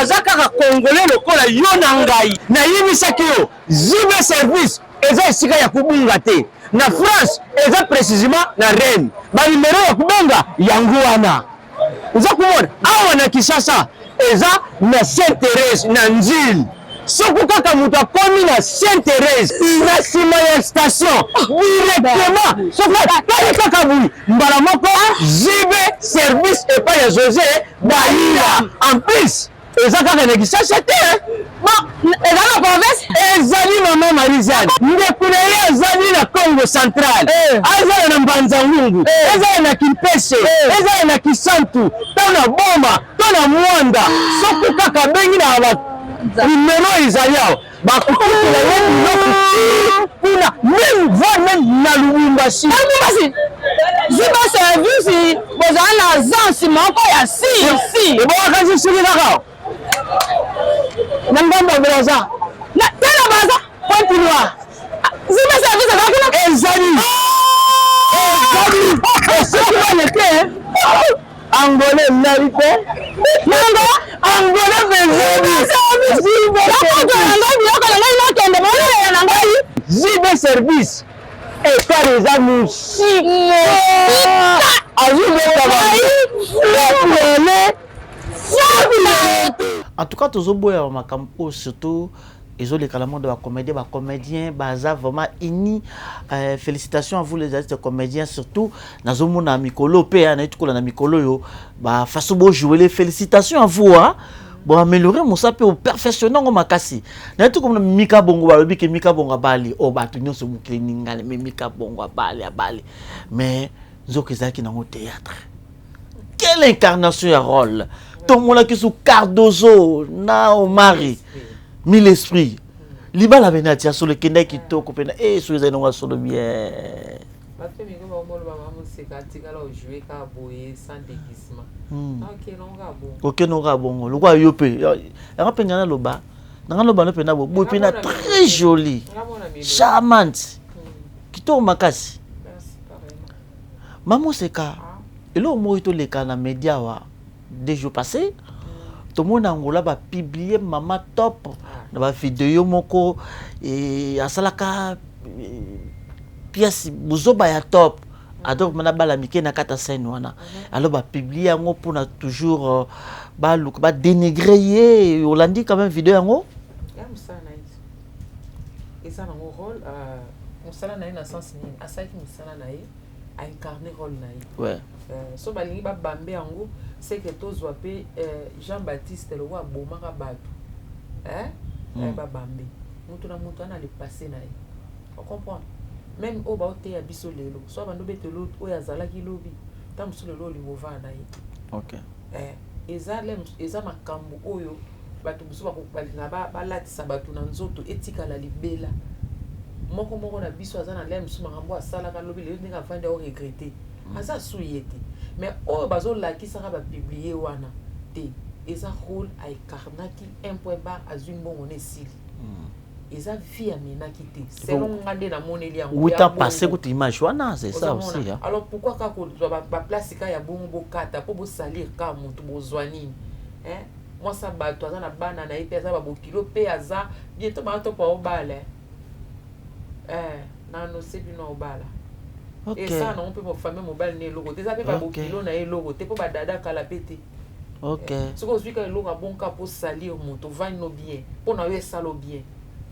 aza kaka congolais lokola yo na ngai nayimisaki yo JB Service eza esika ya kubunga te na France eza précisément na Rennes banimero ya kubonga yango wana oza komona awa na Kinshasa eza na Sainte-Thérèse na Nzili soko kaka moto akomi na Sainte-Thérèse na nsima ya station directement soko atali kaka boyi mbala moko JB Service epai ya José Baila en plus eza kaka na Kinshasa te eza na province ezali mama Marizane ndeko na ye azali na Congo central azali na Mbanza-Ngungu ezali na Kimpese ezali na Kisantu to na Boma to na Mwanda soko kaka bengi na numéro ezali awa bakokutela ye biloko kuna même na Lubumbashi JB Service bozala na agence moko ya si ebowakasi soki kaka na ngambo ya braza tala baza pointe noire JB Service ezalaki ezali soki wana te angolais nali te nango angolais JB Service ekare eza musike en tout cas tozoboya makambo surtout ezoleka la monde ba comédien baza vraiment ini félicitations à vous les artistes comédiens surtout nazomona mikolo pe na etukola na mikolo yo ba façon bo jouer les félicitations à vous bon améliorer mon ça peut perfectionner ngo makasi na etuko Mika Bongo balobi ke Mika Bongo bali o batu nyonso mukile ningale mais Mika Bongo bali mais nzokezaki na théâtre quelle incarnation ya rôle tout monde qui sous Cardozo na Omari mille esprits libala benatia sur le kenda kitoko pena so ezali ngo solo bien bato mi ko ba molo ba musika ka tikala jouer ka boye sans déguisement. OK, non ga bon. OK, non ga bon. Le quoi yo pe. Ya pe ngana loba. Ngana loba no pe na bo pe na très joli. Charmante. Kito makasi. Merci pareillement. Maman Seka. Et là moi to leka na média wa 2 jours passés. Tout le monde a Angola va publier maman top na ba vidéo moko et asalaka pièce buzoba ya top. Alors mana bala mike na kata scène wana. Alors ba publier ngo pour na toujours ba look ba dénigrer Holandi quand même vidéo ngo. Ya musala na isso. Eza na rôle musala na na sens ni asaki musala na ye a incarner rôle na ye. Ouais. So balingi ba bambe yango c'est que tozwa pe Jean-Baptiste le roi bomaka bato. Ba bambe. Mutu na mutu ana le passé na ye. On comprend. Même au baote ya biso lelo so bando betelo o ya zalaki lobi tam so lelo li wova na ye. OK. Eza makambo oyo bato biso bakopalinga ba latisa bato na nzoto etikala libela. Moko na biso aza na lem so makambo asala ka lobi lelo ndinga fanda o regretter. Aza suyete. Mais oyo bazolakisa ka ba publier wana te. Eza rôle a ekarnaki un point bas azwi mbongo ne sili. Eza vie amenaki te. Selon ngande na moneli yango. Oui, t'as passé cette image wana, c'est ça aussi. Alors pourquoi ka ko ba place ka ya bongo bokata po bo salir ka mutu bozwani. Moi ça bato aza na bana na ipe aza ba bokilo pe aza bientôt ba to pa obala. Nano sebi no obala. OK. Et ça non peut pas famille mobile ne logo. Déjà pe ba bokilo na e logo te po ba dada kala pete. OK. Ce que je dis que le logo bon ka po salir mutu va no bien. Po na we salo bien.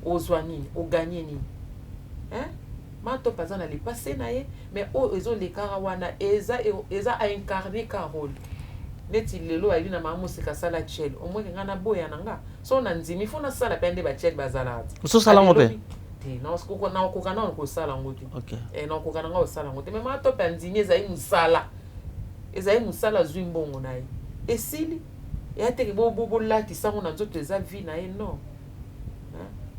Ozwani, o gagner ni. Mato pas na le passé na ye, mais o ezo le karawana eza a incarner ka rôle. Neti lelo ali na mamu sika sala chel. O mo ngana boya nanga. So na nzimi fona sala pende ba chel bazala. So sala ngope. Te na ko na ko kana ko sala ngoti. OK. Na ko kana ngo sala ngoti. Mais mato pa nzimi eza musala. Eza musala zwimbongo na ye. Esili ya te bo lati sango na nzoto eza vie na ye non.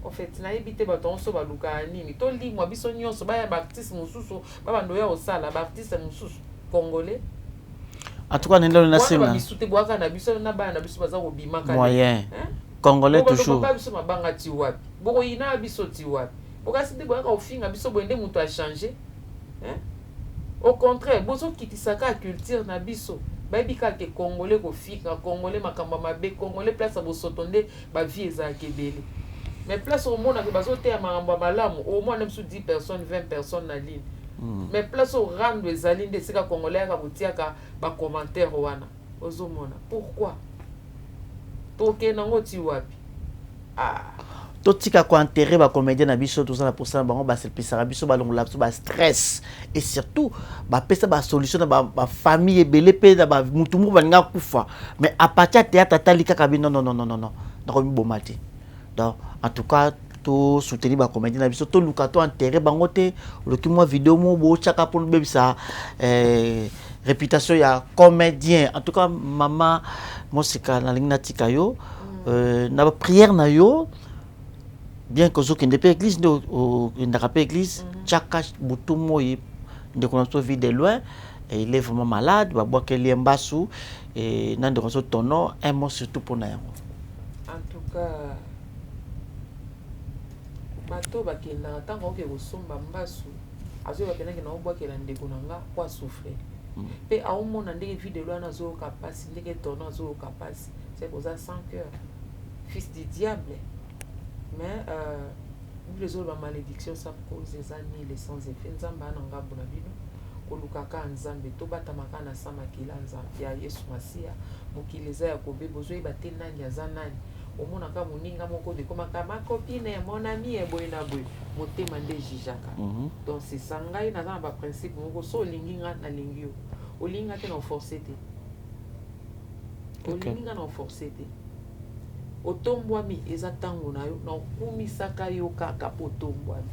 En fait, na ebité baton so baluka nini to limwa biso nyonso ba ya artiste mususu ba bando ya osala ba artiste mususu congolais. En tout cas nendo na sema. Ba bisute boaka na biso na ba na biso baza ko bimaka. Moyen. Congolais toujours. Ba biso mabanga ti wapi. Boko ina biso ti wapi. Boka site boaka ofinga biso boende mutu a changer. Au contraire, bozo kitisaka culture na biso. Ba bika ke congolais ko fika, congolais makamba mabe, congolais place a bosotonde ba vie za kebele. Mais place au monde que bazote ya mamba malamu au moins même sous 10 personnes 20 personnes na ligne. Mais place au rang de zaline de sika congolais ka botiaka ba commentaire wana ozomona pourquoi toke nango ti wapi totika ko enterrer ba comédien na biso tout ça pour ça bango ba selpisara biso ba longola biso ba stress et surtout ba pesa ba solution ba famille ebele pe da ba mutu mo ba nga kufa mais à partir de théâtre talika kabi non na ko mi bomati. Donc en tout cas to soutenir ba comédien na biso to luka to enterrer bango te le ki moi vidéo mo bo chaka pour be ça réputation ya comédien. En tout cas maman Mosika na lingna tikayo na prière na yo bien que zoki ndepé église ndo ndakapé église chaka butu moyi de connaître vie de loin et il est vraiment malade ba boire que liembasu et nan de connaître ton nom un mot surtout pour na yango. En tout cas bato bakenda ntango ke kosomba mbasu azoyoka penaki na obwakela ndeko na nga po asouffre mpe aomona ndenge videlo wana azoyoka mpasi ndenge tono azoyoka mpasi c'est koza sans cœur fils du diable mais biblia ezoloba malédiction sans cause eza nile sans effet nzambe ana ngambo na bino kolukaka nzambe tobatamaka na sa makila nzambe ya yesu masiya mokili eza ya kobeba ozoyeba te nani aza nani omonaka moninga moko dekomaka ma copine mon ami eboye na boye motema nde jijaka. Donc c'est ça ngai naza na ba principe moko so olingi nga nalingi yo olingi nga te na forcer te olingi nga na forcer te otombwami eza ntango na yo na okumisaka yo kaka po otombwami.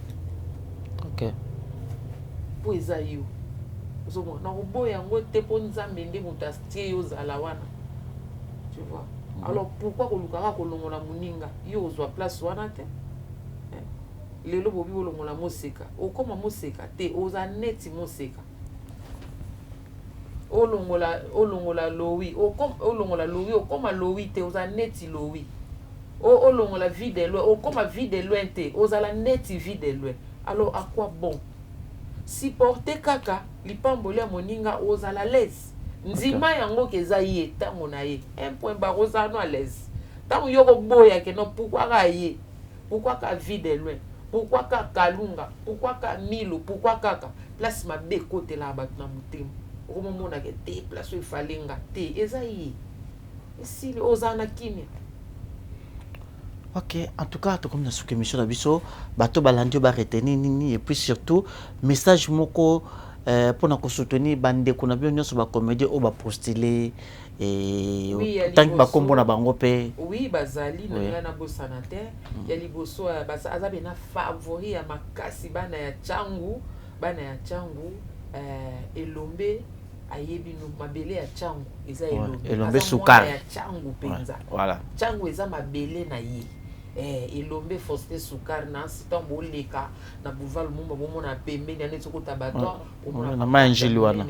OK. Po eza yo ozomona na koboya yango te po nzambe nde moto atie yo ozala wana tu vois. Alors pourquoi kolukaka kolongola moninga yo ozwa place wana te lelo bobi olongola moseka okoma moseka te oza neti moseka olongola lowi olongola lowi okoma lowi te oza neti lowi olongola vie de loin okoma vie de loin te ozala neti vie de loin. Alors à quoi bon supporter kaka lipamboli ya moninga ozala l'aise nzima yango keza ye tango na ye un point baroza no à l'aise tango yoko boya ke no pourquoi ka ye pourquoi ka vie de loin pourquoi ka kalunga pourquoi ka milo pourquoi kaka place mabe côté la bat na mutema okomona ke te place il fallait nga te eza ye si ozana kimia. Ok, en tout cas, comme nous avons émission biso, bateau balandio ba retenir nini et puis surtout message moko pour nous soutenir bande qu'on a bien nous sur ba comédie ou ba postuler et tant que ba kombo na bango pe. Oui, bazali na bosanateur, ya liboso basa azabe na favori ya makasi bana ya changu elombe ayebi no mabele ya changu eza elombe sukar ya changu penza. Voilà. Changu eza mabele na ye. Elombe Faustin Sukar na sitan boleka na boulevard Lumumba bomona pembe na netoko tabato na manjili wana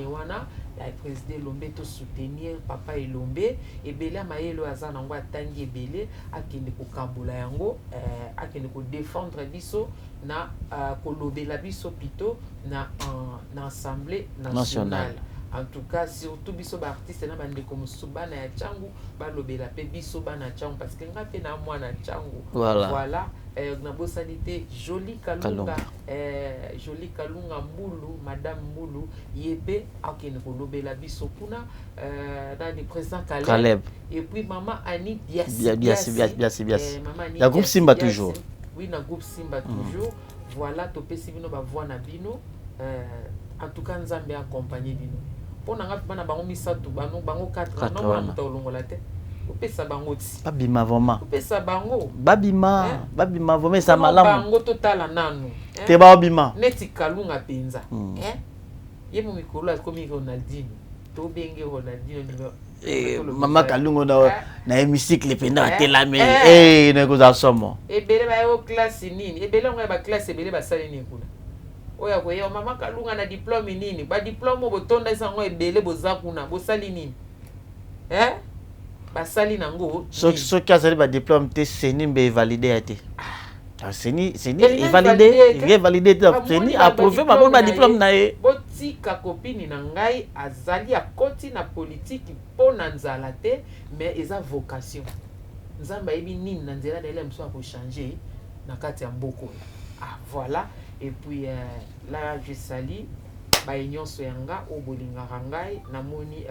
ya président Elombe to soutenir papa Elombe ebele mayelo azana ngo atangi ebele akende ko kambola yango akende ko défendre biso na kolobela biso plutôt na assemblée nationale. En tout cas, surtout biso ba artiste na bande comme Subana ya changu ba lobela pe biso bana changu parce que ngape na mwana changu. Voilà. Na bosalité Jolie Kalunga Jolie Kalunga Mbulu Madame Mbulu yebe akene ko lobela biso kuna dans le président Caleb et puis maman Annie Biasi maman Annie la groupe Simba toujours. Oui, na groupe Simba toujours. Voilà to pesi bino ba voix na bino en tout cas Nzambe accompagner bino. Pour nga bana bango misatu bango 4 non ba tolongola te opesa bango ti babima vraiment opesa bango babima vraiment ça malamu bango totala nanu te babima neti Kalunga penza ye mo mikolo akomi Ronaldinho to benge Ronaldinho mama Kalunga na hémicycle penda telame na ko za somo ebele ba yo classe nini ebele ngo ba classe ebele ba sali ni kuna oya ko yo mama Kalunga na diplôme nini ba diplôme botonda isango ebele boza kuna bosali nini basali nango so kazali ba diplôme te seni mbe validé ate seni validé seni approuvé ba diplôme na ye botika copine na ngai azali akoti na politique pona nzala te mais eza vocation nzamba yebi nini na nzela na ele mso a changer na kati ya mboko voilà. Et puis là je salue ba nyonso yanga o bolingaka ngai namoni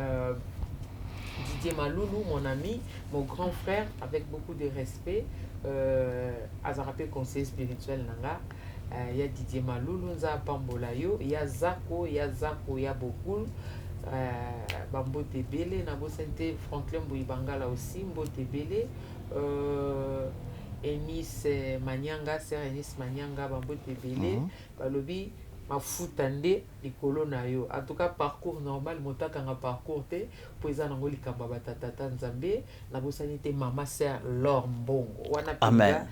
Didier Maloulou, mon ami, mon grand frère, avec beaucoup de respect, Azarapé conseiller spirituel nanga. Il y a Didier Maloulou, Nza Pambolayo, il y a Zako, il y a beaucoup. Bambo Tebele, Nabo Sente, Franklin Bouyibangala aussi, Mbo Tebele. Enis Manyanga, c'est Enis Manyanga, Bambo Tebele, Balobi. Ma futande likolo na yo en tout cas parcours normal motaka nga parcours te poeza nango likamba batata nzambe na bosanité mama sœur Laure Mbongo wana penda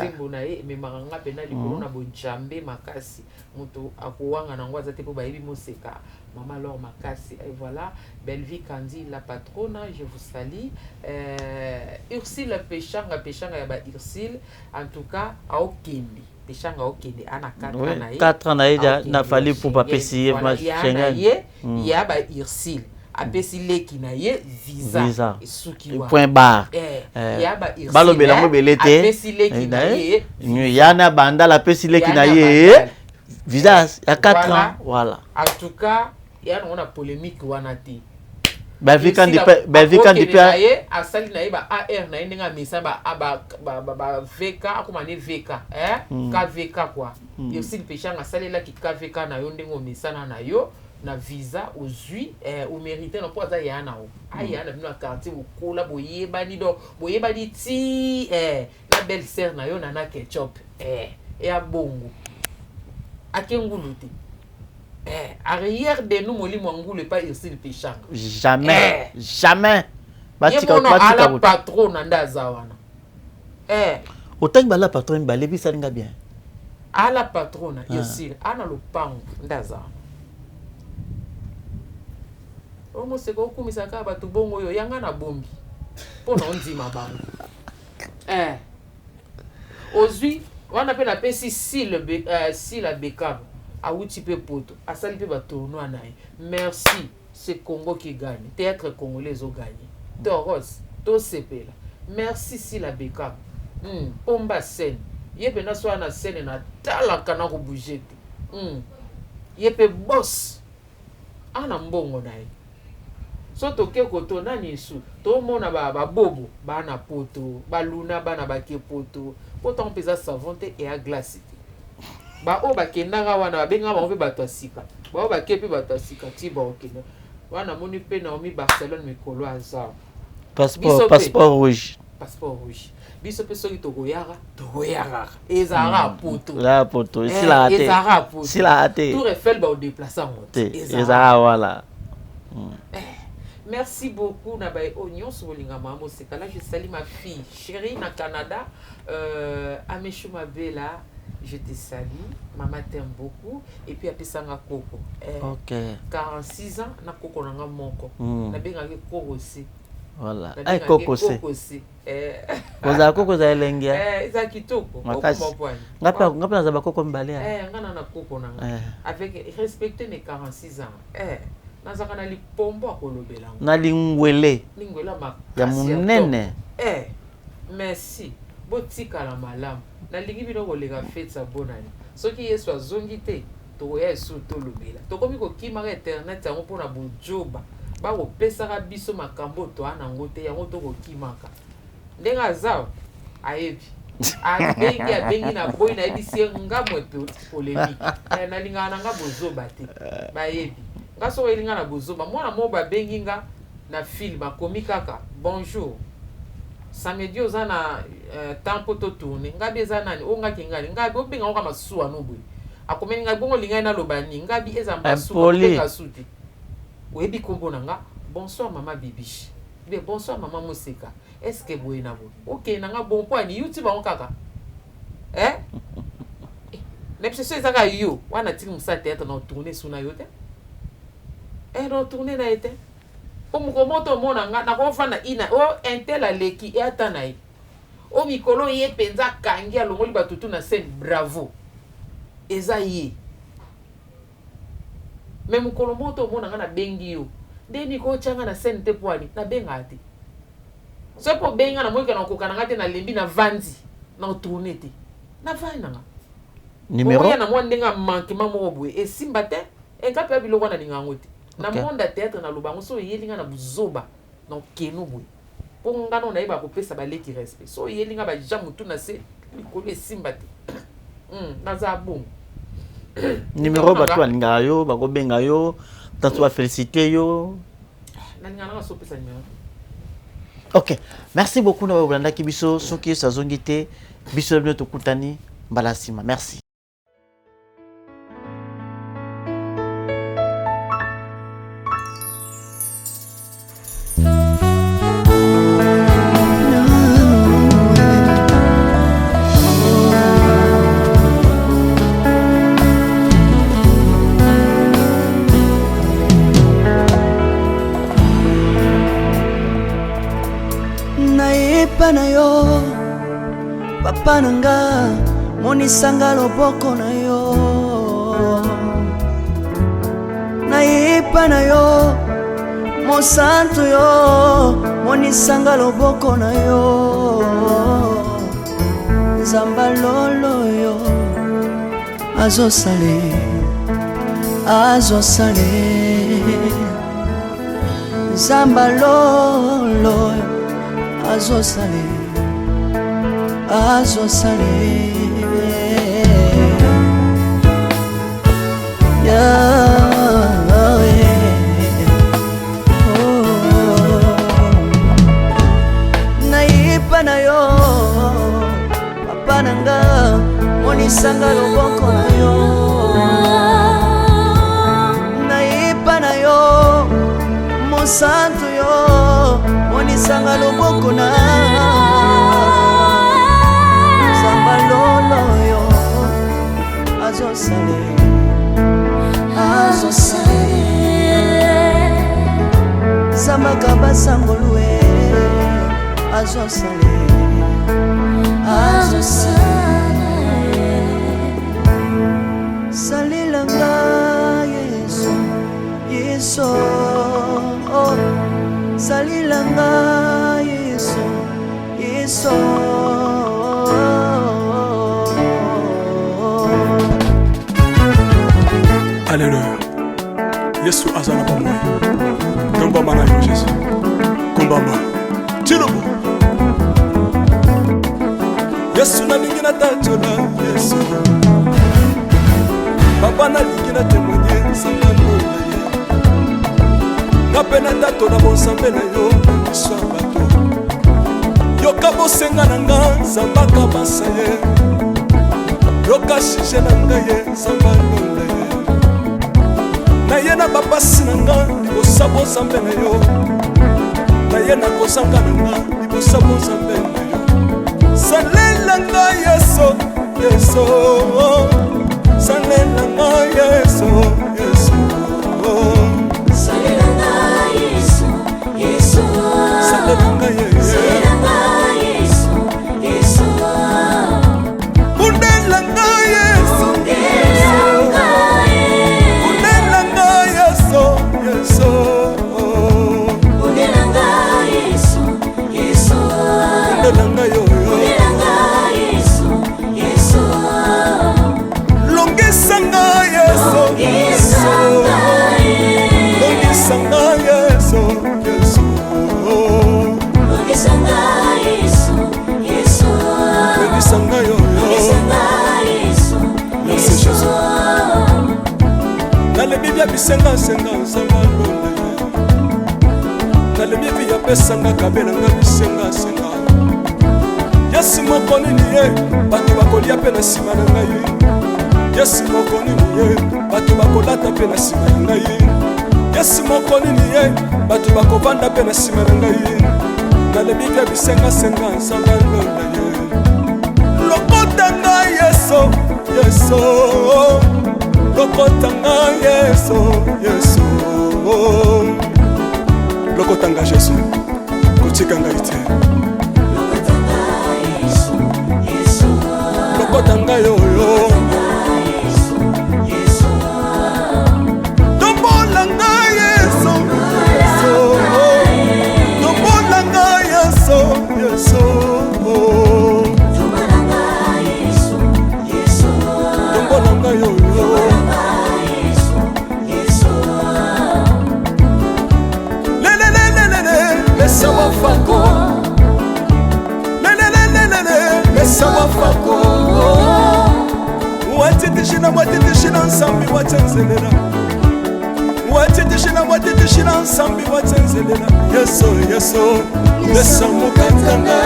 yimbo na ye me maranga pena likolo na bonjambe makasi moto akuwanga nango azate po bayebi moseka mama Laure makasi et voilà Bellevie Kandi la patronne je vous salue Ursule Pechanga ya ba Ursule en tout cas a okindi Pechanga okende ana 4 ans na ye 4 ans na ye na fali pour pas payer ma chenga ya ba Ursule apesi leki na ye visa esuki wa point bar ya ba Ursule balobela mo belete apesi leki na ye yana banda la apesi leki na ye visa ya 4 ans voilà en tout cas ya on a polémique wana te Bellevie Kandi asali na ye ba AR na ye ndenge amisa ba VK akomane VK KVK quoi aussi Pechanga asalelaki KVK na yo ndenge omesana na yo na visa ozwi omérite na po aza ya na o aya na bino na quartier okola boyebani ti na belle sœur na yo Nana Ketchup ya bongo akengulu te arrière de nous molimo ngulu pas ici le Pechanga jamais batika ala patron nda zawana autant que la patronne balebi salinga bien ala patron ici ana lopango nda zawana Omo se ko kumisa ka ba tubongo yo yanga na bombi. Pona ondima bango. Ozui wana pe na pesi si la Bekam a outi pe poto. Asali pe ba tournoi na. Merci, c'est Congo qui gagne. Théâtre congolais ont gagné. Toros, to sepela. Merci si la Bekam. Pomba scène. Yepe na so na scène na tala kana ko bouger. Yepe boss. Ana mbongo na ye. So toke koto nani su to mona ba bobo ba na poto ba luna ba na ba ke poto poto mpeza savonte et à glace ba o ba kendanga wana ba benga ba mpe ba to sika ba o ba ke pe ba to sika ti ba okena wana moni pe na omi Barcelone mikolo aza passeport rouge biso pe soki tokoyaka ezara poto la poto sila ate sila ate tout refel ba o déplacer en te ezara wala. Merci beaucoup Nabaye Oignon Sobolinga Mamo c'est là je salue ma fille chérie na Canada Amechou Mabela je te salue maman t'aime beaucoup et puis après ça nga Koko OK 46 ans na Koko nanga moko na benga ke Koko aussi voilà ay Koko aussi oza Koko za elengia za kitoko ngapa na za Koko mbale ngana na Koko nanga avec respecter mes 46 ans nazaka na lipombo akolobela na lingwele makasi ya munene merci botika la malamu nalingi bino kolega fete sa bonani soki Yesu azongi te tokoya Yesu tolobela tokomi kokimaka internet yango mpona bojoba bakopesaka biso makambo toa nango te yango tokokimaka ndenge aza ayebi abengi na boyi nayebisi ye ngamwe polémique nalingaka na nga bozoba te bayebi ngaso elinga na bozoba mwana mo ba bengi nga na film akomi kaka bonjour samedi oza na tempo to tourner ngabi eza nani o ngaki ngani ngabi o benga ngo masuwa no boy akomeni ngabi bongo linga na lobani ngabi eza masuwa benga suti oyebi kombo na nga bonsoir maman Bibiche bien bonsoir maman Moseka est-ce que boye na bo OK na nga bon point ni YouTube on kaka l'obsession ezaka yo wana tiki musa théâtre na tourner suna yo te no tourner na été o mukomoto mona nga na ko fana ina o intel aleki e atana yi o mikolo ye penza kangi alongoli batutu na scène bravo eza ye même mukolomoto mona nga na bengi yo ndeni ko changa na scène te poani na benga ate so po benga na moika na kokana ngate na lembi na vandi na tourner te na vana nga numéro ya na mwa ndenga manquement mo boye e simba te e kape biloko na lingango te na monde à théâtre na lobango so yelinga na buzoba na keno boye po ngano na yeba kopesa baleki respect so yelinga ba jamutu na se likolo esimba te naza bon numéro bato balinga yo bakobenga yo tanto ba féliciter yo nalinga na so pesa numéro. OK merci beaucoup na bolanda ki biso soki sazongi te biso bino tokutani mbala sima merci. Na yo papa nanga monisanga loboko na yo nayepa na yo mosantu yo monisanga loboko na yo nzamba lolo yo azosale nzamba lolo azosale nayipa na yo papa nanga monisanga loboko na yo nayipa na yo mosantu yo monisanga loboko na nzamba lolo yo azosale Sangolwe azosale salilanga Yesu Yesu salilanga Yesu Yesu Alléluia. Yesu azana ba moi. Komba mana yo Jésus. Komba ma. Tirobo. Yesu na lingina tatola Yesu. Papa na lingina témoigner sangano na ye. Ngapena tatola bonsambe na yo biso bato. Yoka bosenga na nga zambaka basaye. Yoka shije na nga ye zambano na ye. Na ye na bapasi na nga libosabo zambe na yo. Na ye na kozanga na nga libosabo zambe na yo. Salela nga Yesu Yesu salela nga Yesu Yesu salela nga Yesu Yesu salela nga Yesu Yesu undela nga Yesu undela nga Yesu Yesu undela nga Yesu Yesu undela nga yo Longisanga Yesu Longisanga Yesu Yesu Longisanga Yesu Yesu Longisanga yo Merci Jésus Nalebi bia bisenga senga nsanga londe Nalebi bia pesanga kabela nga bisenga senga Yesu moko nini ye bato bakolia pe na nsima na ngai Yesu moko nini ye bato bakolata pe na nsima na ngai Yesu moko nini ye bato bakovanda pe na nsima na ngai Nalebi bia bisenga senga nsanga londa ye Lokota ngai Yesu Yesu Lokota ngai Yesu Yesu Lokota ngai Jésus kotika ngai te Lokota ngai oyo Tombola ngai Yesu Tombola ngai Yesu Yesu Tombola ngai Yesu Tombola ngai oyo Mesa wafako Mesa wafako Watitishina nsambi watenzelela Watitishina nsambi watenzelela Yesu Yesu Lesa mukatanga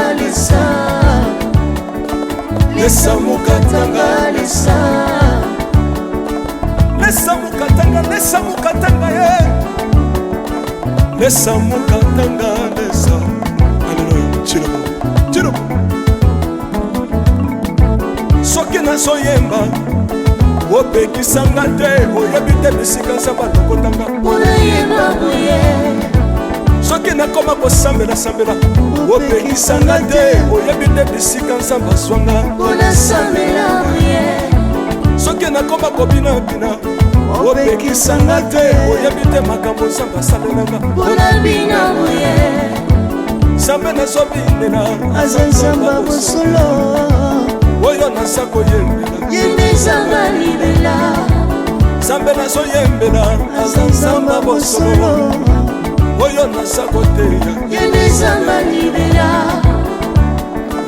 Lesa mukatanga Lesa mukatanga ye Lesa mukatanga lesa Alléluia Chirobo Chirobo Soki nazoyemba opekisanga te oyebi te bisika nzambe alokotanga soki nakoma kosambela opekisanga te oyebi te bisika nzambe azwanga soki nakoma kobinabina opekisanga te oyebi te makambo nzambe asalelanga nzambe nazobinela aza nzambe bosolo oyo naza koyembela yendezanga libela nzambe nazoyembela aza nzambe bosolo oyo naza koteya yendezanga libela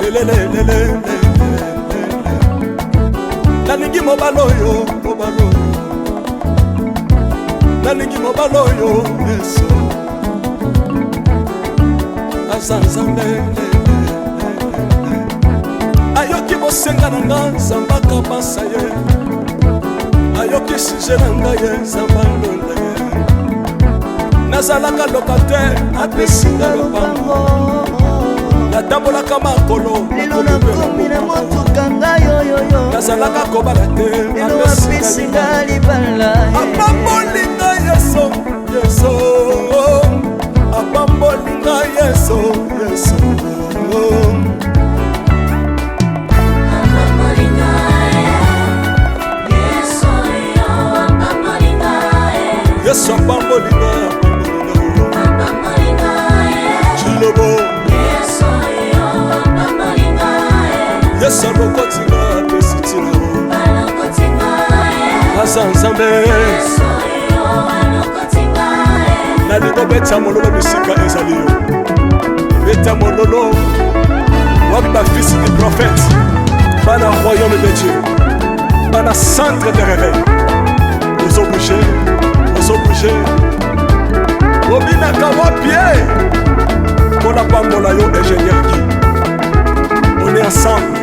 lelelelele nalingi mobala oyo nalingi mobala oyo Yesu aza nzambe ayoki bosenga na nga nzambe akabasa ye ayoki suje na ngai ye nzambe alonda ye nazalaka lokatere apesinga lopango natambolaka makolo lelo nakomi na motuka ngai oyoyo nazalaka kobala te lelo apesinga libala apamboli ngai Yesu Yesu apamboli yesu yesu yesu apambolinga chilobo yesu alokotinga apesitina asa nzambe nalingo beta mololo bisika ezali yo beta mololo wapi bafisi des prophètes bana royaume de Dieu bana centre de réveil ozobouge obinaka wapie mpona pambola yo ingénieur ki on est ensemble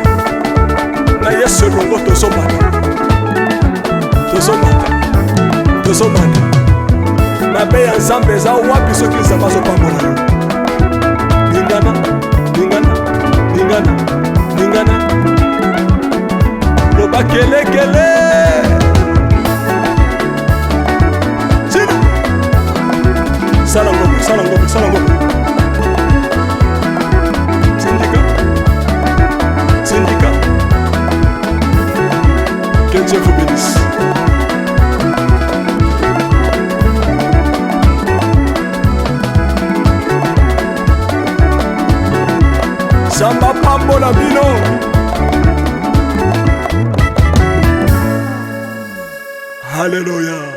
na yesu elongo tozomanda mabe ya nzambe eza wapi soki nzambe azopambola yo lingana loba kelekele sala ngombe syndicat que Dieu vous bénisse. Samba pambola bino Alléluia.